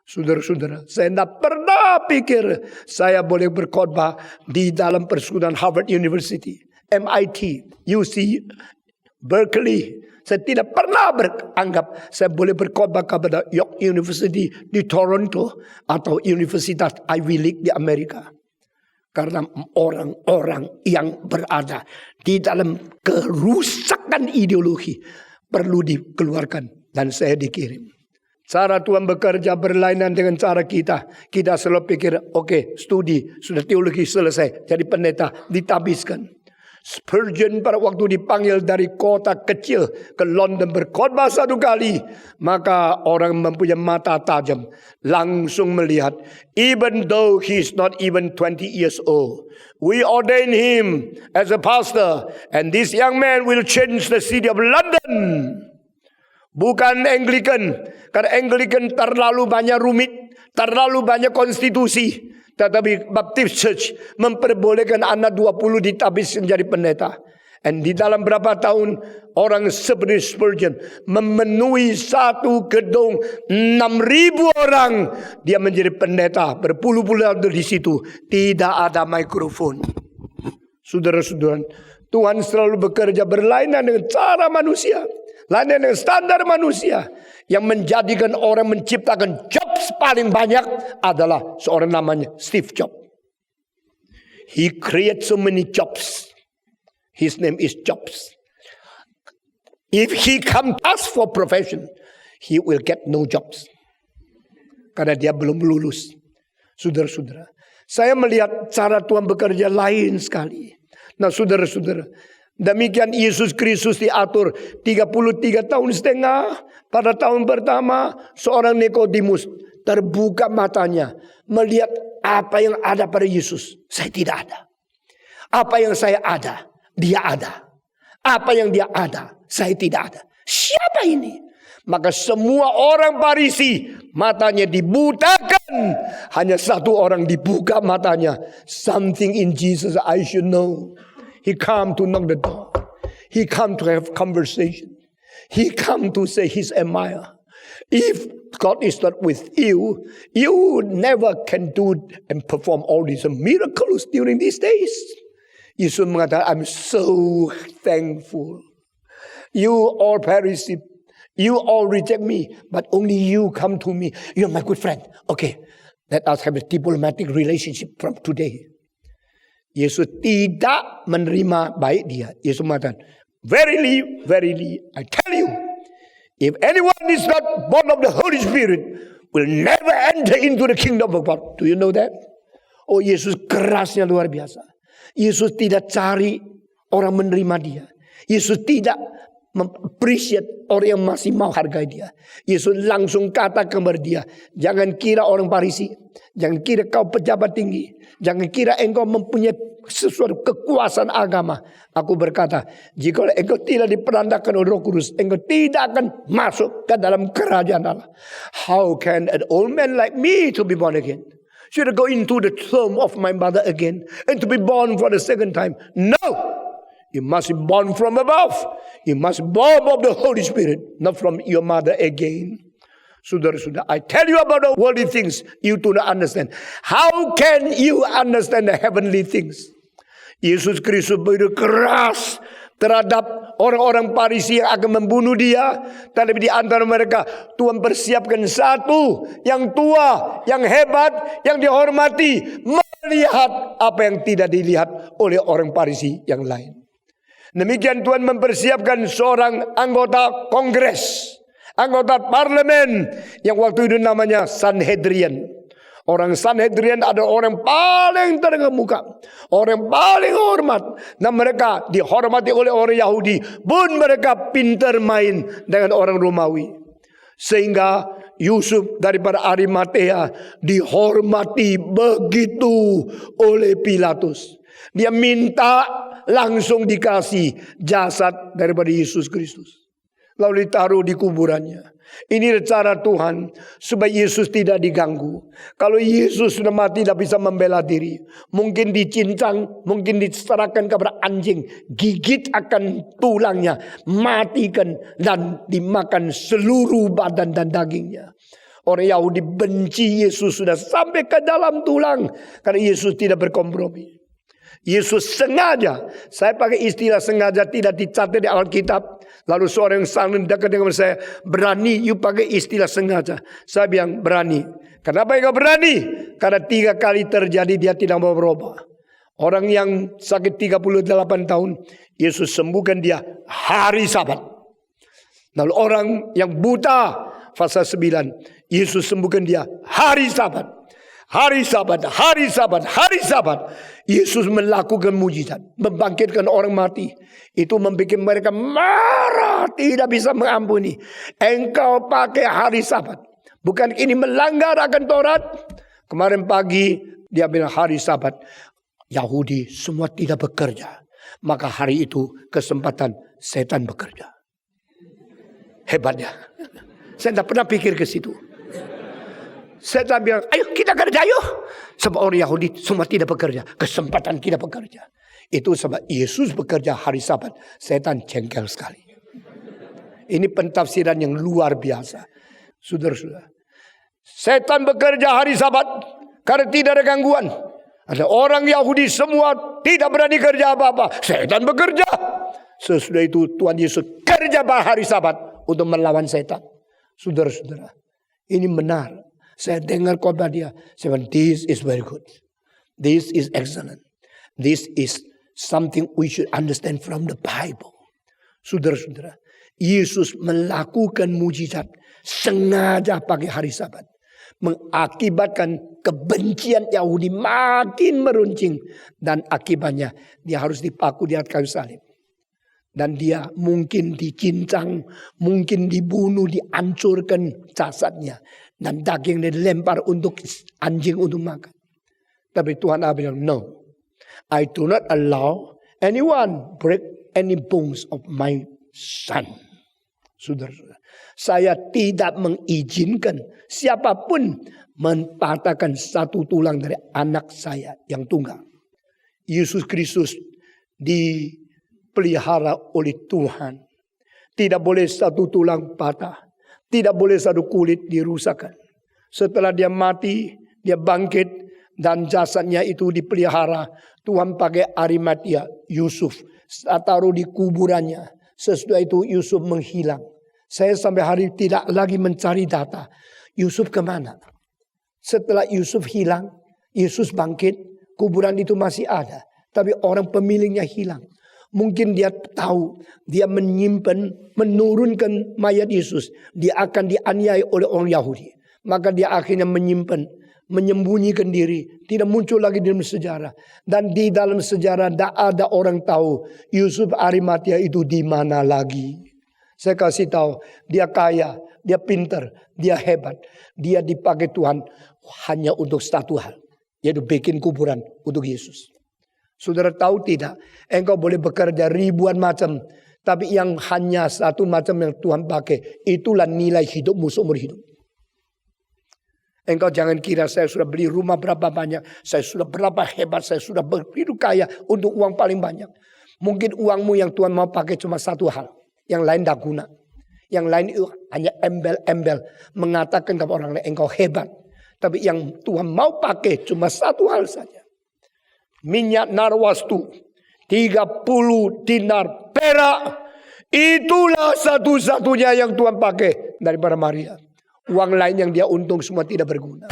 Saudara-saudara, saya tidak pernah pikir saya boleh berkhotbah di dalam persekutuan Harvard University, MIT, UC, Berkeley. Saya tidak pernah beranggap saya boleh berkhotbah kepada York University di Toronto atau Universitas Ivy League di Amerika. Karena orang-orang yang berada di dalam kerusakan ideologi perlu dikeluarkan, dan saya dikirim. Cara Tuhan bekerja berlainan dengan cara kita. Kita selalu pikir, oke, studi, sudah teologi selesai, jadi pendeta, ditabiskan. Spurgeon pada waktu dipanggil dari kota kecil ke London berkhotbah satu kali, maka orang mempunyai mata tajam langsung melihat, even though he is not even 20 years old, we ordain him as a pastor, and this young man will change the city of London. Bukan Anglican, karena Anglican terlalu banyak rumit, terlalu banyak konstitusi. Tetapi Baptist Church memperbolehkan anak 20 ditabis menjadi pendeta. Dan di dalam berapa tahun orang seperti Spurgeon memenuhi satu gedung 6.000 orang. Dia menjadi pendeta berpuluh-puluh tahun di situ. Tidak ada mikrofon. Saudara-saudara, Tuhan selalu bekerja berlainan dengan cara manusia, lainan dengan standar manusia. Yang menjadikan orang menciptakan jobs paling banyak adalah seorang namanya Steve Jobs. He created so many jobs. His name is Jobs. If he come ask for profession, he will get no jobs. Karena dia belum lulus. Saudara-saudara, saya melihat cara Tuhan bekerja lain sekali. Nah, saudara-saudara, demikian Yesus Kristus diatur 33 tahun setengah. Pada tahun pertama, seorang Nikodemus terbuka matanya, melihat apa yang ada pada Yesus. Saya tidak ada. Apa yang saya ada, dia ada. Apa yang dia ada, saya tidak ada. Siapa ini? Maka semua orang Farisi matanya dibutakan. Hanya satu orang dibuka matanya. Something in Jesus I should know. He come to knock the door. He come to have conversation. He come to say he's admired. If God is not with you, you never can do and perform all these miracles during these days. Yesus mengatakan, I'm so thankful. You all Pharisee, you all reject me, but only you come to me. You're my good friend. Okay, let us have a diplomatic relationship from today. Yesus tidak menerima baik dia. Yesus mengatakan, verily, verily, I tell you, if anyone is not born of the Holy Spirit, will never enter into the kingdom of God. Do you know that? Oh, Yesus kerasnya luar biasa. Yesus tidak cari orang menerima dia. Yesus tidak appreciate orang yang masih mau hargai dia. Yesus langsung kata kepada dia, jangan kira orang Farisi, jangan kira kau pejabat tinggi, jangan kira engkau mempunyai sesuatu kekuasaan agama. Aku berkata, jika engkau tidak diperandakan oleh Roh Kudus, engkau tidak akan masuk ke dalam kerajaan Allah. How can an old man like me to be born again? Should I go into the tomb of my mother again and to be born for the second time? No! You must be born from above. You must be born of the Holy Spirit, not from your mother again. Saudara-saudara, I tell you about the worldly things you do not understand. How can you understand the heavenly things? Yesus Kristus begitu keras terhadap orang-orang Farisi yang akan membunuh dia. Tapi di antara mereka Tuhan persiapkan satu yang tua, yang hebat, yang dihormati, melihat apa yang tidak dilihat oleh orang Farisi yang lain. Demikian Tuhan mempersiapkan seorang anggota kongres, anggota parlemen yang waktu itu namanya Sanhedrin. Orang Sanhedrin adalah orang paling terkemuka, orang paling hormat, dan mereka dihormati oleh orang Yahudi, pun mereka pintar main dengan orang Romawi. Sehingga Yusuf daripada Arimatea dihormati begitu oleh Pilatus. Dia minta langsung dikasih jasad daripada Yesus Kristus. Lalu ditaruh di kuburannya. Ini cara Tuhan supaya Yesus tidak diganggu. Kalau Yesus sudah mati tidak bisa membela diri. Mungkin dicincang, mungkin diserahkan kepada anjing. Gigit akan tulangnya, matikan dan dimakan seluruh badan dan dagingnya. Orang Yahudi benci Yesus sudah sampai ke dalam tulang. Karena Yesus tidak berkompromi. Yesus sengaja, saya pakai istilah sengaja tidak dicatat di Alkitab. Lalu seorang yang saling dekat dengan saya, berani you pakai istilah sengaja. Saya bilang berani. Kenapa enggak berani? Karena 3 kali terjadi dia tidak mau berubah. Orang yang sakit 38 tahun, Yesus sembuhkan dia hari Sabat. Lalu orang yang buta, pasal 9, Yesus sembuhkan dia hari Sabat. Hari Sabat, hari Sabat, hari Sabat. Yesus melakukan mujizat. Membangkitkan orang mati. Itu membuat mereka marah. Tidak bisa mengampuni. Engkau pakai hari Sabat. Bukan ini melanggar akan Taurat. Kemarin pagi dia bilang hari Sabat. Yahudi semua tidak bekerja. Maka hari itu kesempatan setan bekerja. Hebatnya. Saya tidak pernah pikir ke situ. Saya bilang, ayo kita kerja yuk. Sebab orang Yahudi semua tidak bekerja. Kesempatan kita bekerja. Itu sebab Yesus bekerja hari Sabat. Setan jengkel sekali. Ini pentafsiran yang luar biasa. Saudara-saudara. Setan bekerja hari Sabat. Karena tidak ada gangguan. Ada orang Yahudi semua tidak berani kerja apa-apa. Setan bekerja. Sesudah itu Tuhan Yesus kerja hari Sabat. Untuk melawan setan. Saudara-saudara. Ini benar. Saya dengar khotbah dia. Saya bilang, this is very good. This is excellent. This is something we should understand from the Bible. Saudara-saudara. Yesus melakukan mujizat. Sengaja pakai hari Sabat. Mengakibatkan kebencian Yahudi makin meruncing. Dan akibatnya dia harus dipaku di atas kayu salib. Dan dia mungkin dicincang, mungkin dibunuh, dihancurkan jasadnya. Dan dagingnya dilempar untuk anjing untuk makan. Tapi Tuhan Allah bilang, no. I do not allow anyone break any bones of my son. Saudara-saudara. Saya tidak mengizinkan siapapun mempatahkan satu tulang dari anak saya yang tunggal. Yesus Kristus dipelihara oleh Tuhan. Tidak boleh satu tulang patah. Tidak boleh satu kulit dirusakkan. Setelah dia mati, dia bangkit. Dan jasadnya itu dipelihara. Tuhan pakai Arimatea, Yusuf. Taruh di kuburannya. Sesudah itu Yusuf menghilang. Saya sampai hari tidak lagi mencari data. Yusuf kemana? Setelah Yusuf hilang, Yesus bangkit. Kuburan itu masih ada. Tapi orang pemiliknya hilang. Mungkin dia tahu, dia menyimpan, menurunkan mayat Yesus. Dia akan dianiaya oleh orang Yahudi. Maka dia akhirnya menyimpan, menyembunyikan diri. Tidak muncul lagi dalam sejarah. Dan di dalam sejarah tidak ada orang tahu Yusuf Arimatea itu di mana lagi. Saya kasih tahu, dia kaya, dia pinter, dia hebat. Dia dipakai Tuhan hanya untuk satu hal, yaitu bikin kuburan untuk Yesus. Saudara tahu tidak, engkau boleh bekerja ribuan macam, tapi yang hanya satu macam yang Tuhan pakai, itulah nilai hidupmu seumur hidup. Engkau jangan kira saya sudah beli rumah berapa banyak, saya sudah berapa hebat, saya sudah begitu kaya untuk uang paling banyak. Mungkin uangmu yang Tuhan mau pakai cuma satu hal, yang lain tak guna. Yang lain itu hanya embel-embel, mengatakan kepada orang lain engkau hebat. Tapi yang Tuhan mau pakai cuma satu hal saja. Minyak narwastu, 30 dinar perak, itulah satu-satunya yang Tuhan pakai daripada Maria. Uang lain yang dia untung semua tidak berguna.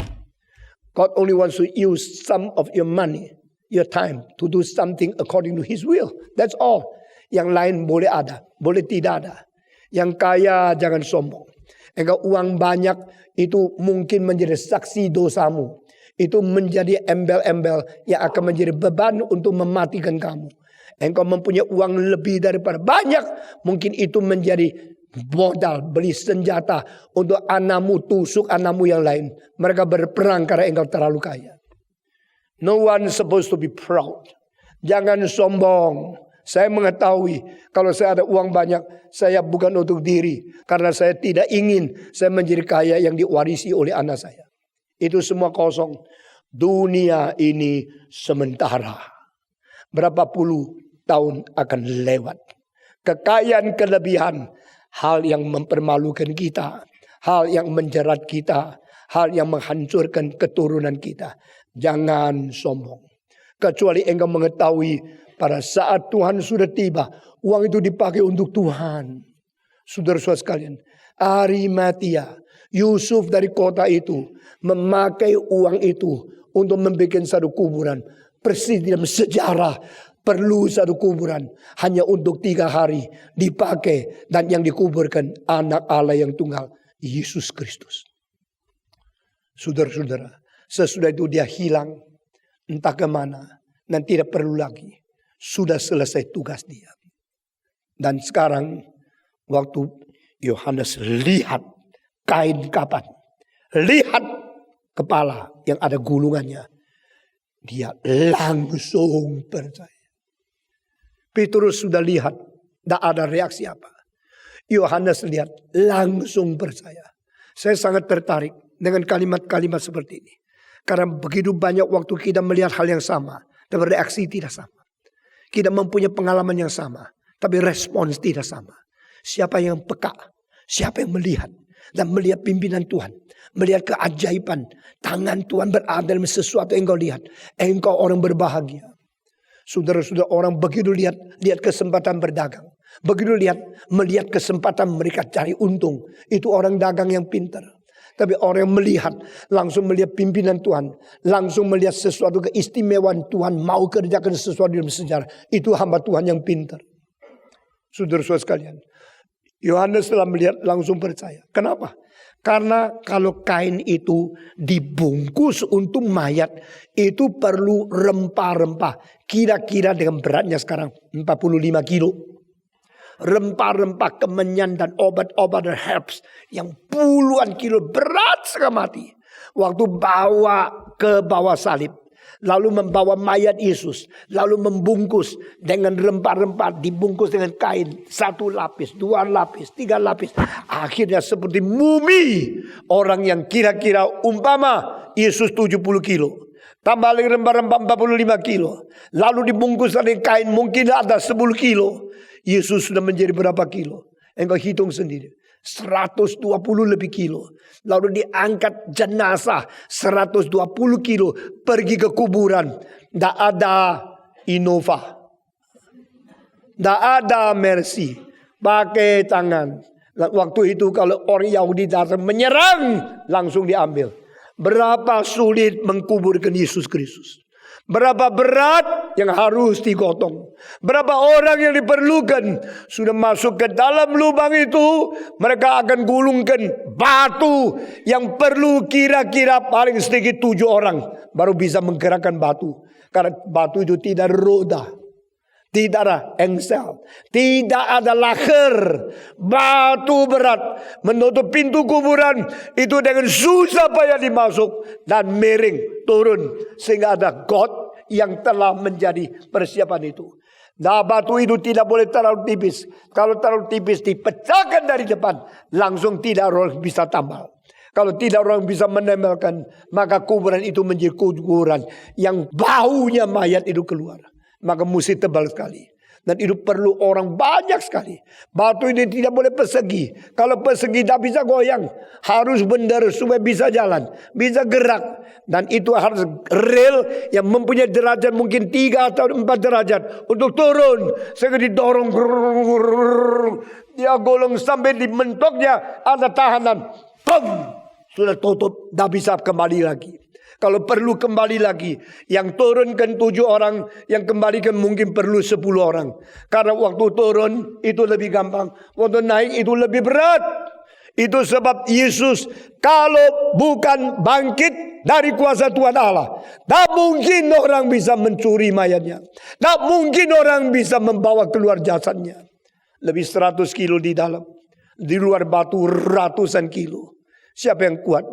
God only wants to use some of your money, your time, to do something according to His will. That's all. Yang lain boleh ada, boleh tidak ada. Yang kaya jangan sombong. Engkau uang banyak itu mungkin menjadi saksi dosamu. Itu menjadi embel-embel yang akan menjadi beban untuk mematikan kamu. Engkau mempunyai uang lebih daripada banyak, mungkin itu menjadi modal beli senjata untuk anakmu, tusuk anakmu yang lain. Mereka berperang karena engkau terlalu kaya. No one supposed to be proud. Jangan sombong. Saya mengetahui kalau saya ada uang banyak, saya bukan untuk diri. Karena saya tidak ingin saya menjadi kaya yang diwarisi oleh anak saya. Itu semua kosong. Dunia ini sementara. Berapa puluh tahun akan lewat. Kekayaan, kelebihan, hal yang mempermalukan kita, hal yang menjerat kita, hal yang menghancurkan keturunan kita. Jangan sombong. Kecuali engkau mengetahui pada saat Tuhan sudah tiba, uang itu dipakai untuk Tuhan. Saudara-saudara sekalian, Arimatia, Yusuf dari kota itu memakai uang itu untuk membuat satu kuburan. Persis dalam sejarah perlu satu kuburan hanya untuk 3 hari dipakai, dan yang dikuburkan anak Allah yang tunggal, Yesus Kristus. Saudara-saudara, sesudah itu dia hilang entah kemana dan tidak perlu lagi. Sudah selesai tugas dia. Dan sekarang waktu Yohanes lihat kain kapan, lihat kepala yang ada gulungannya, dia langsung percaya. Petrus sudah lihat, tidak ada reaksi apa. Yohanes lihat, langsung percaya. Saya sangat tertarik dengan kalimat-kalimat seperti ini. Karena begitu banyak waktu kita melihat hal yang sama, tapi reaksi tidak sama. Kita mempunyai pengalaman yang sama, tapi respons tidak sama. Siapa yang peka, siapa yang melihat, dan melihat pimpinan Tuhan, melihat keajaiban, tangan Tuhan berada dalam sesuatu yang engkau lihat, engkau orang berbahagia. Saudara-saudara, orang begitu lihat kesempatan berdagang, begitu melihat kesempatan mereka cari untung, itu orang dagang yang pintar. Tapi orang yang melihat, langsung melihat pimpinan Tuhan, langsung melihat sesuatu keistimewaan Tuhan, mau kerjakan sesuatu dalam sejarah, itu hamba Tuhan yang pintar. Saudara-saudara sekalian, Yohanes telah melihat, langsung percaya. Kenapa? Karena kalau kain itu dibungkus untuk mayat, itu perlu rempah-rempah. Kira-kira dengan beratnya sekarang 45 kilo. Rempah-rempah, kemenyan dan obat-obat dan herbs yang puluhan kilo, berat sekali mati. Waktu bawa ke bawah salib, lalu membawa mayat Yesus, lalu membungkus dengan rempah-rempah, dibungkus dengan kain 1 lapis, 2 lapis, 3 lapis. Akhirnya seperti mumi orang yang kira-kira umpama Yesus 70 kilo. Tambah lagi rempah-rempah 45 kilo. Lalu dibungkus dengan kain mungkin ada 10 kilo. Yesus sudah menjadi berapa kilo? Engkau hitung sendiri. 120 lebih kilo. Lalu diangkat jenazah 120 kilo pergi ke kuburan. Tidak ada Innova, tidak ada Mercy, pakai tangan. Waktu itu kalau orang Yahudi datang menyerang, langsung diambil. Berapa sulit mengkuburkan Yesus Kristus. Berapa berat yang harus digotong. Berapa orang yang diperlukan. Sudah masuk ke dalam lubang itu, mereka akan gulungkan batu yang perlu kira-kira paling sedikit 7 orang. Baru bisa menggerakkan batu. Karena batu itu tidak roda. Tidak ada engsel. Tidak ada lakher. Batu berat menutup pintu kuburan. Itu dengan susah payah dimasuk. Dan miring turun. Sehingga ada God yang telah menjadi persiapan itu. Nah, batu itu tidak boleh terlalu tipis. Kalau terlalu tipis dipecahkan dari depan. Langsung tidak orang bisa tambal. Kalau tidak orang bisa menempelkan. Maka kuburan itu menjadi kuburan yang baunya mayat itu keluar. Maka mesti tebal sekali. Dan itu perlu orang banyak sekali. Batu ini tidak boleh persegi. Kalau persegi tidak bisa goyang. Harus benar supaya bisa jalan. Bisa gerak. Dan itu harus rel yang mempunyai derajat mungkin 3 atau 4 derajat. Untuk turun. Sehingga didorong. Dia golong sampai di mentoknya ada tahanan. Pum! Sudah tutup. Tidak bisa kembali lagi. Kalau perlu kembali lagi. Yang turunkan 7 orang. Yang kembalikan mungkin perlu 10 orang. Karena waktu turun itu lebih gampang. Waktu naik itu lebih berat. Itu sebab Yesus kalau bukan bangkit dari kuasa Tuhan Allah. Tak mungkin orang bisa mencuri mayatnya. Tak mungkin orang bisa membawa keluar jasadnya. Lebih 100 kilo di dalam. Di luar batu ratusan kilo. Siapa yang kuat?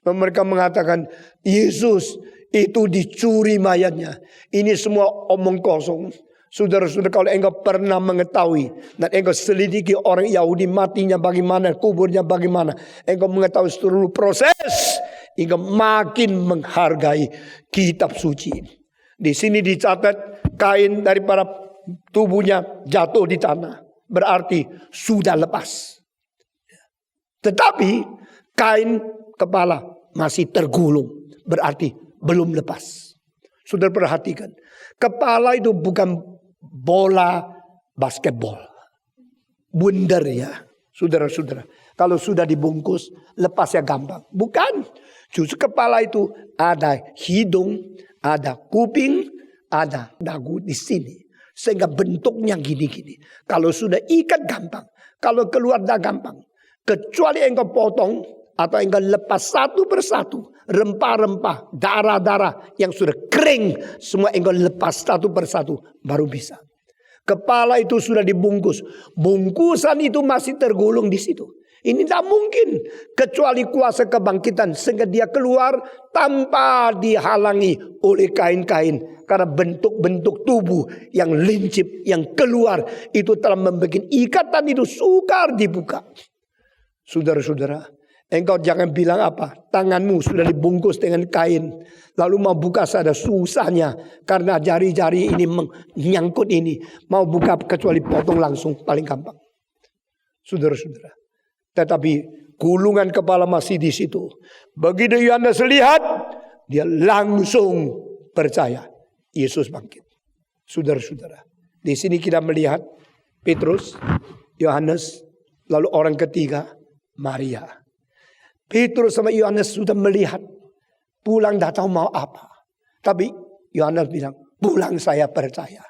Mereka mengatakan Yesus itu dicuri mayatnya. Ini semua omong kosong. Saudara-saudara, kalau engkau pernah mengetahui dan engkau selidiki orang Yahudi matinya bagaimana, kuburnya bagaimana, engkau mengetahui seluruh proses, engkau makin menghargai kitab suci. Di sini dicatat kain daripada tubuhnya jatuh di tanah, berarti sudah lepas. Tetapi kain kepala masih tergulung. Berarti belum lepas. Saudara perhatikan. Kepala itu bukan bola basketball. Bundar ya. Saudara-saudara. Kalau sudah dibungkus. Lepasnya gampang. Bukan. Justru kepala itu ada hidung. Ada kuping. Ada dagu di sini. Sehingga bentuknya gini-gini. Kalau sudah ikat gampang. Kalau keluar dah gampang. Kecuali engkau potong. Atau engkau lepas satu persatu. Rempah-rempah. Darah-darah yang sudah kering. Semua engkau lepas satu persatu. Baru bisa. Kepala itu sudah dibungkus. Bungkusan itu masih tergulung di situ. Ini tidak mungkin. Kecuali kuasa kebangkitan. Sehingga dia keluar tanpa dihalangi oleh kain-kain. Karena bentuk-bentuk tubuh yang lincip. Yang keluar. Itu telah membuat ikatan itu sukar dibuka. Saudara-saudara. Engkau jangan bilang apa. Tanganmu sudah dibungkus dengan kain. Lalu mau buka saja susahnya. Karena jari-jari ini menyangkut ini. Mau buka kecuali potong langsung. Paling gampang. Saudara-saudara. Tetapi gulungan kepala masih di situ. Begitu Yohanes lihat. Dia langsung percaya. Yesus bangkit. Saudara-saudara. Di sini kita melihat. Petrus. Yohanes. Lalu orang ketiga. Maria. Petrus sama Yohanes sudah melihat. Pulang dah tahu mau apa. Tapi Yohanes bilang. Pulang saya percaya.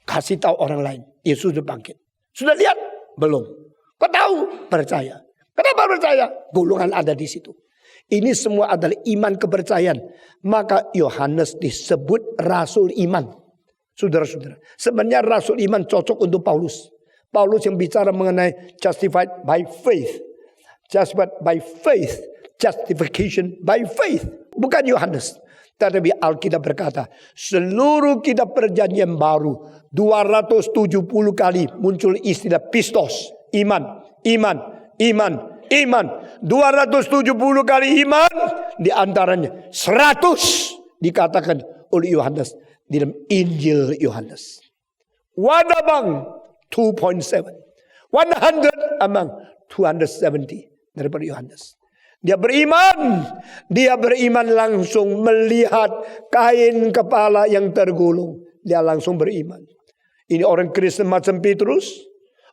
Kasih tahu orang lain. Yesus sudah bangkit. Sudah lihat? Belum. Kau tahu? Percaya. Kenapa percaya? Golongan ada di situ. Ini semua adalah iman kepercayaan. Maka Yohanes disebut Rasul Iman. Saudara-saudara. Sebenarnya Rasul Iman cocok untuk Paulus. Paulus yang bicara mengenai justified by faith. Justified by faith. Justification by faith. Bukan Yohanes. Tetapi Alkitab berkata. Seluruh kitab perjanjian baru. 270 kali muncul istilah pistos. Iman. Iman. Iman. Iman. 270 kali iman. Di antaranya 100 dikatakan oleh Yohanes. Di dalam Injil Yohanes. One among 2.7. 100 among 270. Daripada Yohanes. Dia beriman. Dia beriman langsung melihat kain kepala yang tergulung. Dia langsung beriman. Ini orang Kristen macam Petrus.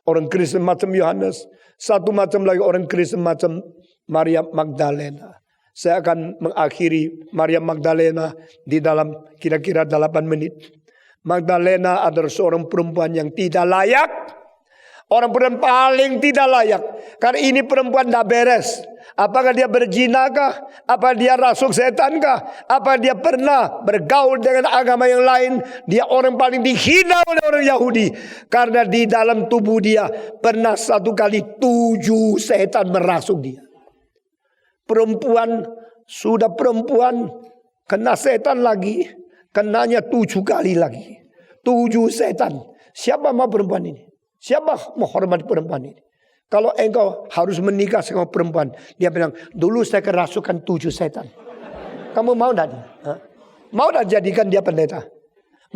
Orang Kristen macam Yohanes. Satu macam lagi orang Kristen macam Maria Magdalena. Saya akan mengakhiri Maria Magdalena di dalam kira-kira 8 menit. Magdalena adalah seorang perempuan yang tidak layak. Orang perempuan paling tidak layak. Karena ini perempuan tidak beres. Apakah dia berzina kah? Apa dia rasuk setan kah? Apa dia pernah bergaul dengan agama yang lain? Dia orang paling dihina oleh orang Yahudi. Karena di dalam tubuh dia pernah 1 kali 7 setan merasuk dia. Perempuan, sudah perempuan, kena setan lagi. Kenanya 7 kali lagi. 7 setan. Siapa mau perempuan ini? Siapa menghormati perempuan ini? Kalau engkau harus menikah sama perempuan, dia bilang, dulu saya kerasukan 7 setan. Kamu mau tidak? Mau tidak jadikan dia pendeta?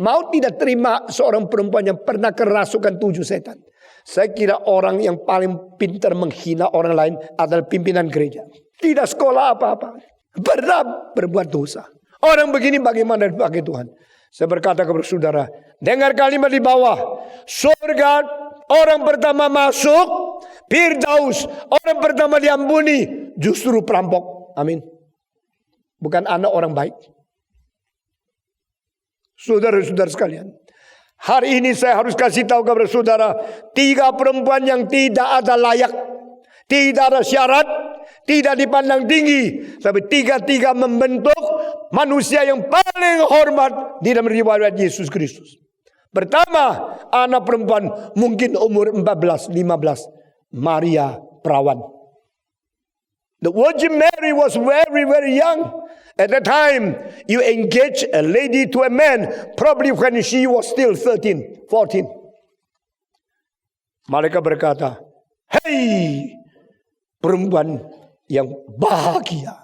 Mau tidak terima seorang perempuan yang pernah kerasukan 7 setan? Saya kira orang yang paling pintar menghina orang lain adalah pimpinan gereja. Tidak sekolah apa-apa. Pernah berbuat dosa. Orang begini bagaimana dipakai Tuhan? Saya berkata kepada saudara, dengar kalimat di bawah. Surga, orang pertama masuk, Firdaus, orang pertama diampuni, justru perampok. Amin. Bukan anak orang baik. Saudara-saudara sekalian, hari ini saya harus kasih tahu kepada saudara, 3 perempuan yang tidak ada layak, tidak ada syarat, tidak dipandang tinggi, tapi 3 membentuk manusia yang paling hormat di dalam riwayat Yesus Kristus. Pertama, anak perempuan mungkin umur 14, 15. Maria perawan. The Virgin Mary was very, very young. At that time, you engage a lady to a man, probably when she was still 13, 14. Mereka berkata, "Hei, perempuan yang bahagia.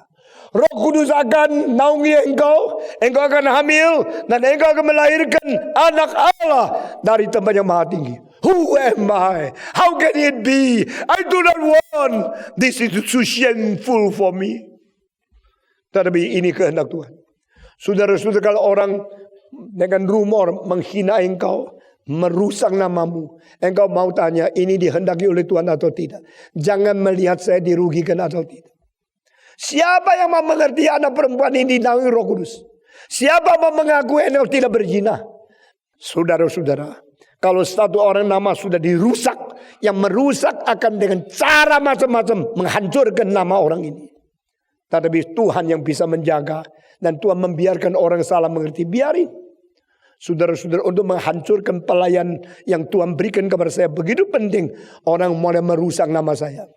Roh Kudus akan naungi engkau. Engkau akan hamil. Dan engkau akan melahirkan anak Allah dari tempat yang maha tinggi." Who am I? How can it be? I do not want. This is too shameful for me. Tetapi ini kehendak Tuhan. Saudara-saudara, kalau orang dengan rumor menghina engkau, merusak namamu, engkau mau tanya, ini dihendaki oleh Tuhan atau tidak? Jangan melihat saya dirugikan atau tidak. Siapa yang mau mengerti anak perempuan ini dinaungi Roh Kudus? Siapa mau mengaku engkau tidak berzina? Saudara-saudara, kalau satu orang nama sudah dirusak, yang merusak akan dengan cara macam-macam menghancurkan nama orang ini. Tetapi Tuhan yang bisa menjaga, dan Tuhan membiarkan orang salah mengerti, biarin. Saudara-saudara, untuk menghancurkan pelayan yang Tuhan berikan kepada saya begitu penting. Orang mulai merusak nama saya.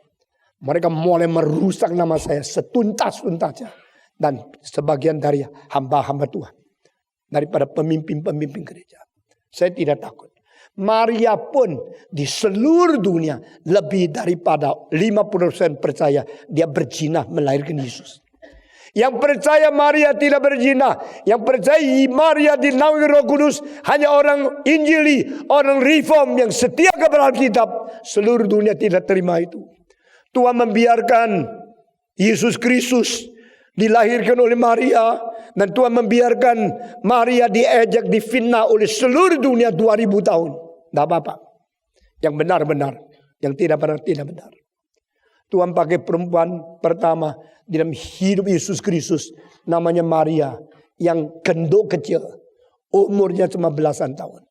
Mereka mulai merusak nama saya setuntas-tuntasnya. Dan sebagian dari hamba-hamba Tuhan. Daripada pemimpin-pemimpin gereja. Saya tidak takut. Maria pun di seluruh dunia lebih daripada 50% percaya dia berzina melahirkan Yesus. Yang percaya Maria tidak berzina, yang percaya Maria dinaungi Roh Kudus hanya orang Injili, orang Reform yang setia kepada Alkitab. Seluruh dunia tidak terima itu. Tuhan membiarkan Yesus Kristus dilahirkan oleh Maria, dan Tuhan membiarkan Maria diejek, difitnah oleh seluruh dunia 2000 tahun. Tidak apa-apa. Yang benar-benar, yang tidak benar, tidak benar. Tuhan pakai perempuan pertama di dalam hidup Yesus Kristus, namanya Maria, yang gendut kecil, umurnya cuma belasan tahun,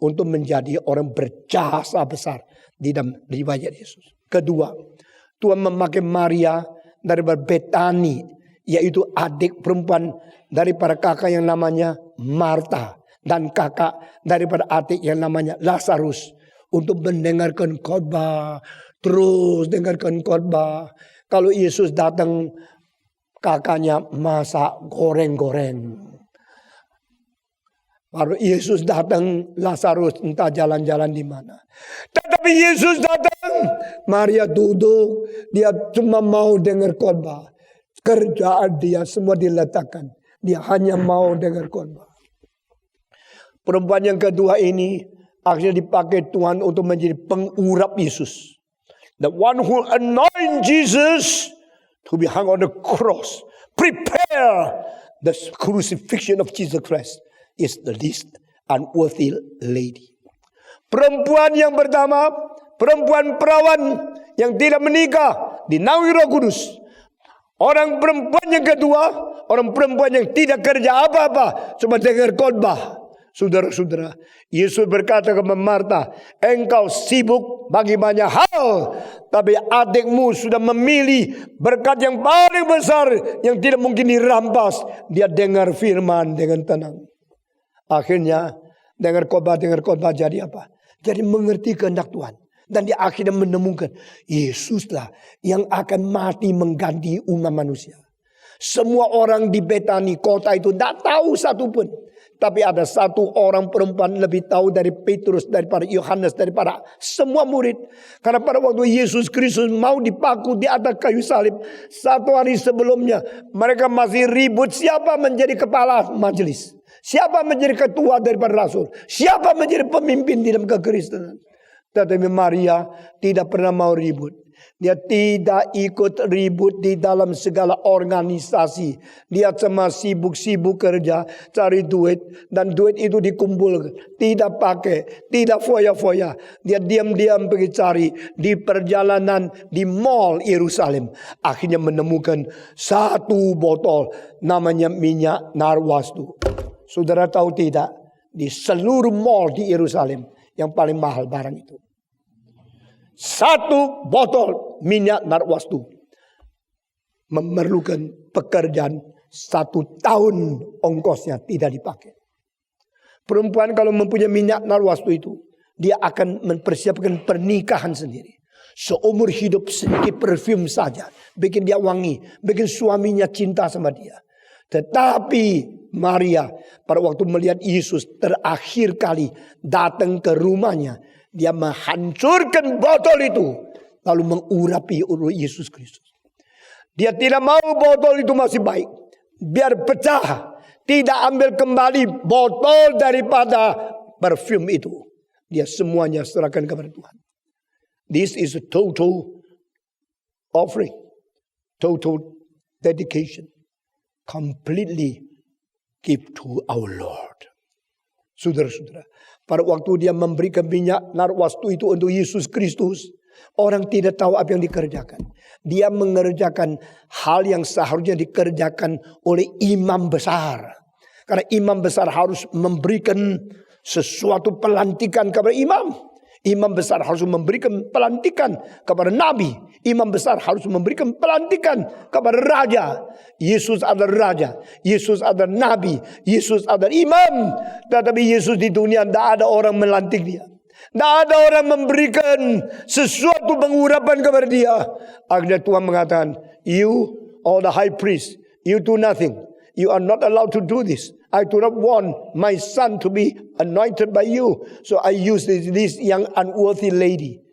untuk menjadi orang berjasa besar di dalam riwayat Yesus. Kedua, Tuhan memakai Maria dari Betani, yaitu adik perempuan daripada kakak yang namanya Marta, dan kakak daripada adik yang namanya Lazarus, untuk mendengarkan khotbah. Terus dengarkan khotbah. Kalau Yesus datang, kakaknya masak goreng-goreng. Baru Yesus datang, Lazarus entah jalan-jalan di mana. Tetapi Yesus datang, Maria duduk, dia cuma mau dengar khotbah. Kerjaan dia semua diletakkan, dia hanya mau dengar khotbah. Perempuan yang kedua ini akhirnya dipakai Tuhan untuk menjadi pengurap Yesus. The one who anoint Jesus to be hung on the cross, prepare the crucifixion of Jesus Christ, is the least unworthy lady. Perempuan yang pertama, perempuan perawan yang tidak menikah, dinaungi Roh Kudus. Orang perempuan yang kedua, orang perempuan yang tidak kerja apa-apa, cuma dengar khotbah. Saudara-saudara, Yesus berkata kepada Marta, engkau sibuk bagi banyak hal, tapi adikmu sudah memilih berkat yang paling besar yang tidak mungkin dirampas. Dia dengar firman dengan tenang. Akhirnya dengar khotbah jadi apa? Jadi mengerti kehendak Tuhan. Dan dia akhirnya menemukan Yesuslah yang akan mati mengganti umat manusia. Semua orang di Betani kota itu tidak tahu satupun. Tapi ada satu orang perempuan lebih tahu dari Petrus, daripada Yohanes, daripada semua murid. Karena pada waktu Yesus Kristus mau dipaku di atas kayu salib, 1 hari sebelumnya mereka masih ribut siapa menjadi kepala majelis, siapa menjadi ketua daripada rasul, siapa menjadi pemimpin di dalam kekristenan. Tetapi Maria tidak pernah mau ribut. Dia tidak ikut ribut di dalam segala organisasi. Dia cuma sibuk-sibuk kerja, cari duit. Dan duit itu dikumpulkan. Tidak pakai, tidak foya-foya. Dia diam-diam pergi cari di perjalanan di mall Yerusalem. Akhirnya menemukan satu botol namanya minyak narwastu. Saudara tahu tidak? Di seluruh mall di Yerusalem yang paling mahal barang itu. Satu botol minyak narwastu memerlukan pekerjaan 1 tahun ongkosnya tidak dipakai. Perempuan kalau mempunyai minyak narwastu itu, dia akan mempersiapkan pernikahan sendiri. Seumur hidup sedikit parfum saja, bikin dia wangi, bikin suaminya cinta sama dia. Tetapi Maria pada waktu melihat Yesus terakhir kali datang ke rumahnya, dia menghancurkan botol itu. Lalu mengurapi Yesus Kristus. Dia tidak mau botol itu masih baik. Biar pecah. Tidak ambil kembali botol daripada parfum itu. Dia semuanya serahkan kepada Tuhan. This is a total offering. Total dedication. Completely give to our Lord. Saudara-saudara, pada waktu dia memberikan minyak narwastu itu untuk Yesus Kristus, orang tidak tahu apa yang dikerjakan. Dia mengerjakan hal yang seharusnya dikerjakan oleh imam besar. Karena imam besar harus memberikan sesuatu pelantikan kepada imam. Imam besar harus memberikan pelantikan kepada nabi. Imam besar harus memberikan pelantikan kepada raja. Yesus adalah raja. Yesus adalah nabi. Yesus adalah imam. Tetapi Yesus di dunia tidak ada orang melantik dia. Tidak ada orang memberikan sesuatu pengurapan kepada dia. Akhirnya Tuhan mengatakan, you or the high priest, you do nothing. You are not allowed to do this. I do not want my son to be anointed by you. So I use this young unworthy lady.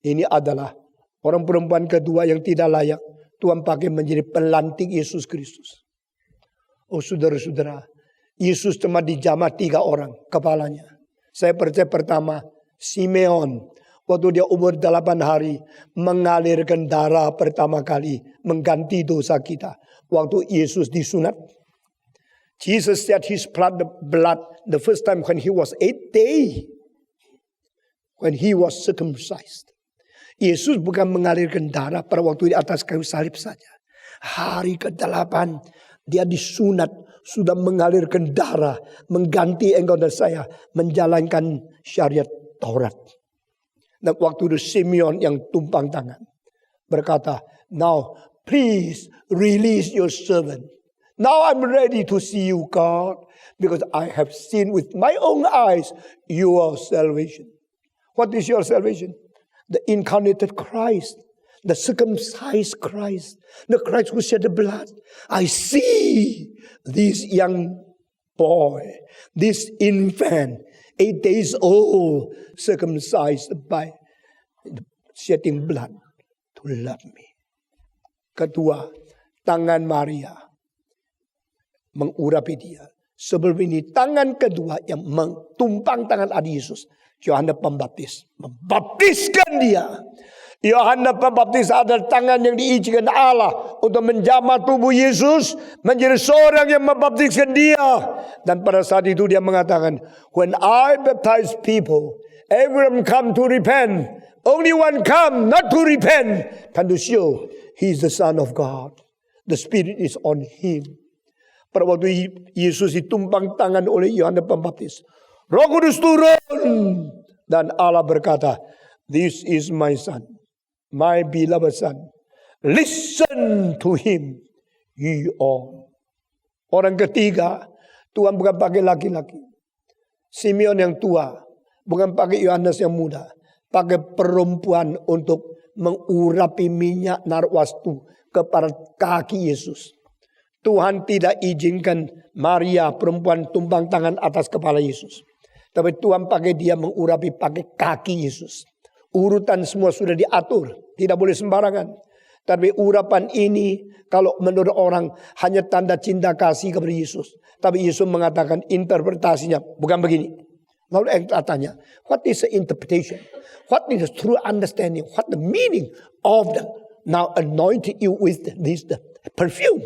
Ini adalah orang perempuan kedua yang tidak layak. Tuhan pakai menjadi pelantik Yesus Kristus. Oh saudara-saudara, Yesus cuma dijamah 3 orang kepalanya. Saya percaya pertama, Simeon. Waktu dia umur 8 hari, mengalirkan darah pertama kali, mengganti dosa kita. Waktu Yesus disunat. Jesus shed his blood the first time when he was 8 days. When he was circumcised. Yesus bukan mengalirkan darah pada waktu di atas kayu salib saja. Hari ke-8 dia disunat, sudah mengalirkan darah, mengganti engkau dan saya menjalankan syariat Taurat. Dan waktu itu Simeon yang tumpang tangan berkata, now please release your servant. Now I'm ready to see you, God, because I have seen with my own eyes your salvation. What is your salvation? The incarnated Christ, the circumcised Christ, the Christ who shed the blood. I see this young boy, this infant, 8 days old, circumcised by shedding blood to love me. Kedua, tangan Maria mengurapi dia. Sebelum ini tangan kedua yang mentumpang tangan adik Yesus, Yohanes Pembaptis, membaptiskan dia. Yohanes Pembaptis adalah tangan yang diizinkan Allah untuk menjamah tubuh Yesus menjadi seorang yang membaptiskan dia. Dan pada saat itu dia mengatakan, when I baptize people, everyone come to repent. Only one come not to repent, and to show he is the Son of God. The Spirit is on him. Pada waktu Yesus ditumpang tangan oleh Yohanes Pembaptis, Roh Kudus turun dan Allah berkata, "This is my son, my beloved son. Listen to him, ye all." Orang ketiga, Tuhan bukan pakai laki-laki. Simeon yang tua, bukan pakai Yohanes yang muda, pakai perempuan untuk mengurapi minyak narwastu kepada kaki Yesus. Tuhan tidak izinkan Maria perempuan tumpang tangan atas kepala Yesus. Tapi Tuhan pakai dia mengurapi pakai kaki Yesus. Urutan semua sudah diatur. Tidak boleh sembarangan. Tapi urapan ini kalau menurut orang hanya tanda cinta kasih kepada Yesus. Tapi Yesus mengatakan interpretasinya bukan begini. Lalu yang tanya, what is the interpretation? What is the true understanding? What the meaning of the now anointing you with this the perfume?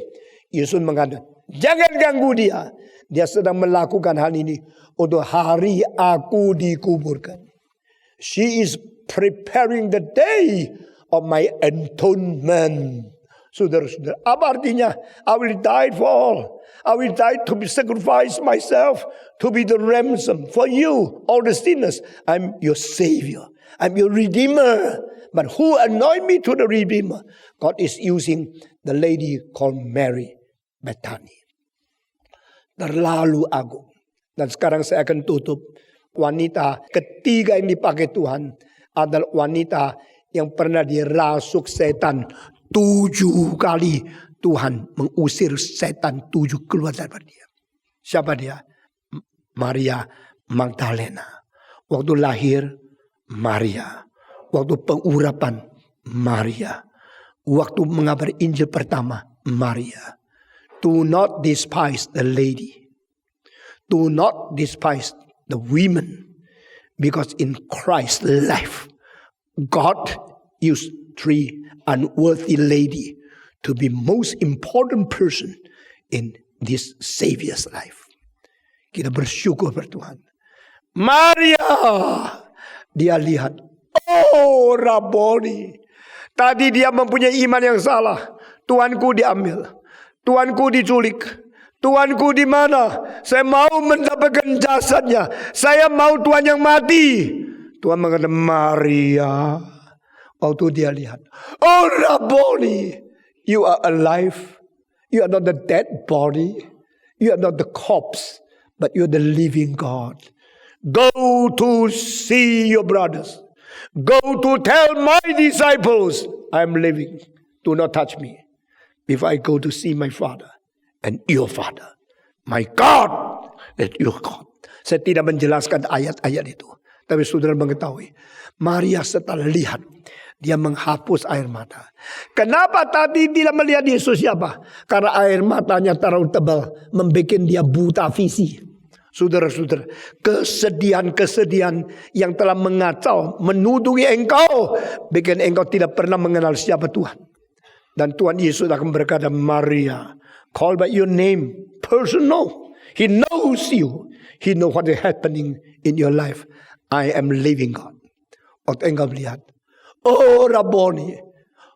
Yesus mengatakan, jangan ganggu dia. Dia sedang melakukan hal ini untuk hari aku dikuburkan. She is preparing the day of my atonement. Saudara-saudara, apa artinya? I will die for all. I will die to be sacrificed myself, to be the ransom for you, all the sinners. I'm your savior. I'm your redeemer. But who anoint me to the redeemer? God is using the lady called Mary Bethany. Terlalu agung. Dan sekarang saya akan tutup. Wanita ketiga yang dipakai Tuhan adalah wanita yang pernah dirasuk setan 7 kali. Tuhan mengusir setan 7 keluar dari dia. Siapa dia? Maria Magdalena. Waktu lahir, Maria. Waktu pengurapan, Maria. Waktu mengabari Injil pertama, Maria. Do not despise the lady. Do not despise the women. Because in Christ's life, God used 3 unworthy lady to be most important person in this Savior's life. Kita bersyukur pada Tuhan. Maria, dia lihat, oh Rabboni. Tadi dia mempunyai iman yang salah. Tuanku diambil. Tuanku diculik. Tuanku di mana? Saya mau mendapatkan jasadnya. Saya mau Tuhan yang mati. Tuhan mengatakan, Maria. Waktu dia lihat, oh Rabboni, you are alive. You are not the dead body. You are not the corpse. But you are the living God. Go to see your brothers. Go to tell my disciples, I am living. Do not touch me. If I go to see my Father and your Father, my God and your God. Saya tidak menjelaskan ayat-ayat itu. Tapi saudara mengetahui, Maria setelah lihat, dia menghapus air mata. Kenapa tadi tidak melihat Yesus siapa? Karena air matanya terlalu tebal, membuat dia buta visi. Saudara-saudara, kesedihan-kesedihan yang telah mengacau, menudungi engkau, bikin engkau tidak pernah mengenal siapa Tuhan. Dan Tuhan Yesus akan berkata, Maria, call by your name, personal. He knows you. He knows what is happening in your life. I am living God. Waktu engkau melihat, oh Rabboni,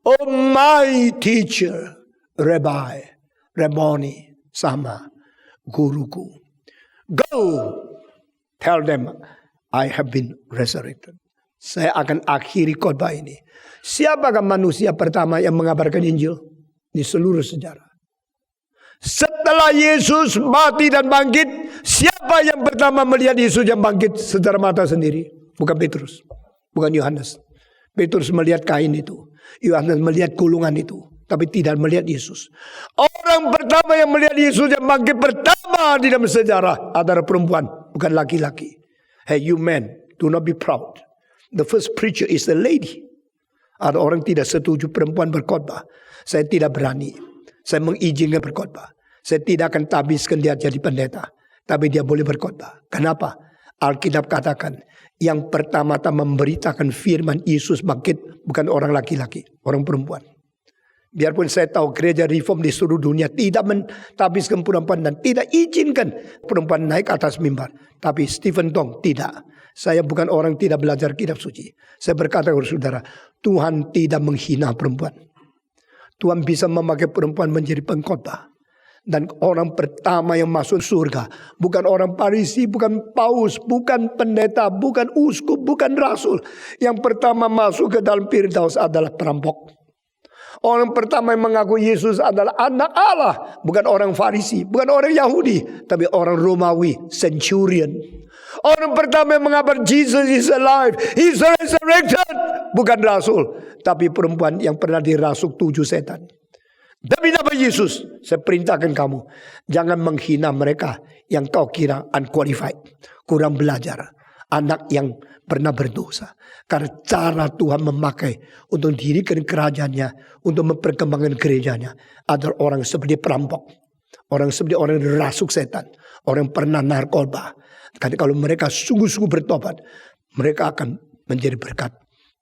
oh my teacher, Rabbi, Rabboni, sama guruku. Go, tell them, I have been resurrected. Saya akan akhiri khotbah ini. Siapakah manusia pertama yang mengabarkan Injil di seluruh sejarah? Setelah Yesus mati dan bangkit, siapa yang pertama melihat Yesus yang bangkit secara mata sendiri? Bukan Petrus, bukan Yohanes. Petrus melihat kain itu, Yohanes melihat gulungan itu, tapi tidak melihat Yesus. Orang pertama yang melihat Yesus yang bangkit pertama di dalam sejarah adalah perempuan, bukan laki-laki. Hey you men, do not be proud. The first preacher is the lady. Ada orang tidak setuju perempuan berkhotbah. Saya tidak berani. Saya mengizinkan berkhotbah. Saya tidak akan tabiskan dia jadi pendeta. Tapi dia boleh berkhotbah. Kenapa? Alkitab katakan, yang pertama-tama memberitakan firman Yesus bangkit bukan orang laki-laki, orang perempuan. Biarpun saya tahu gereja reform di seluruh dunia tidak mentabiskan perempuan dan tidak izinkan perempuan naik atas mimbar. Tapi Stephen Tong tidak. Saya bukan orang tidak belajar kitab suci. Saya berkata kepada saudara, Tuhan tidak menghina perempuan. Tuhan bisa memakai perempuan menjadi pengkhotbah. Dan orang pertama yang masuk surga bukan orang Farisi, bukan paus, bukan pendeta, bukan uskup, bukan rasul. Yang pertama masuk ke dalam Firdaus adalah perampok. Orang pertama yang mengaku Yesus adalah anak Allah, bukan orang Farisi, bukan orang Yahudi, tapi orang Romawi, centurion. Orang pertama yang mengabar Jesus is alive, He's resurrected, bukan rasul, tapi perempuan yang pernah dirasuk 7 setan. Demi nama Yesus, saya perintahkan kamu, jangan menghina mereka yang kau kira unqualified, kurang belajar, anak yang pernah berdosa. Karena cara Tuhan memakai untuk dirikan kerajaannya, untuk memperkembangkan gerejanya, adalah orang seperti perampok, orang seperti orang yang rasuk setan, orang yang pernah narkoba. Karena kalau mereka sungguh-sungguh bertobat, mereka akan menjadi berkat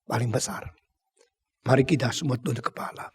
paling besar. Mari kita semua tunduk kepala.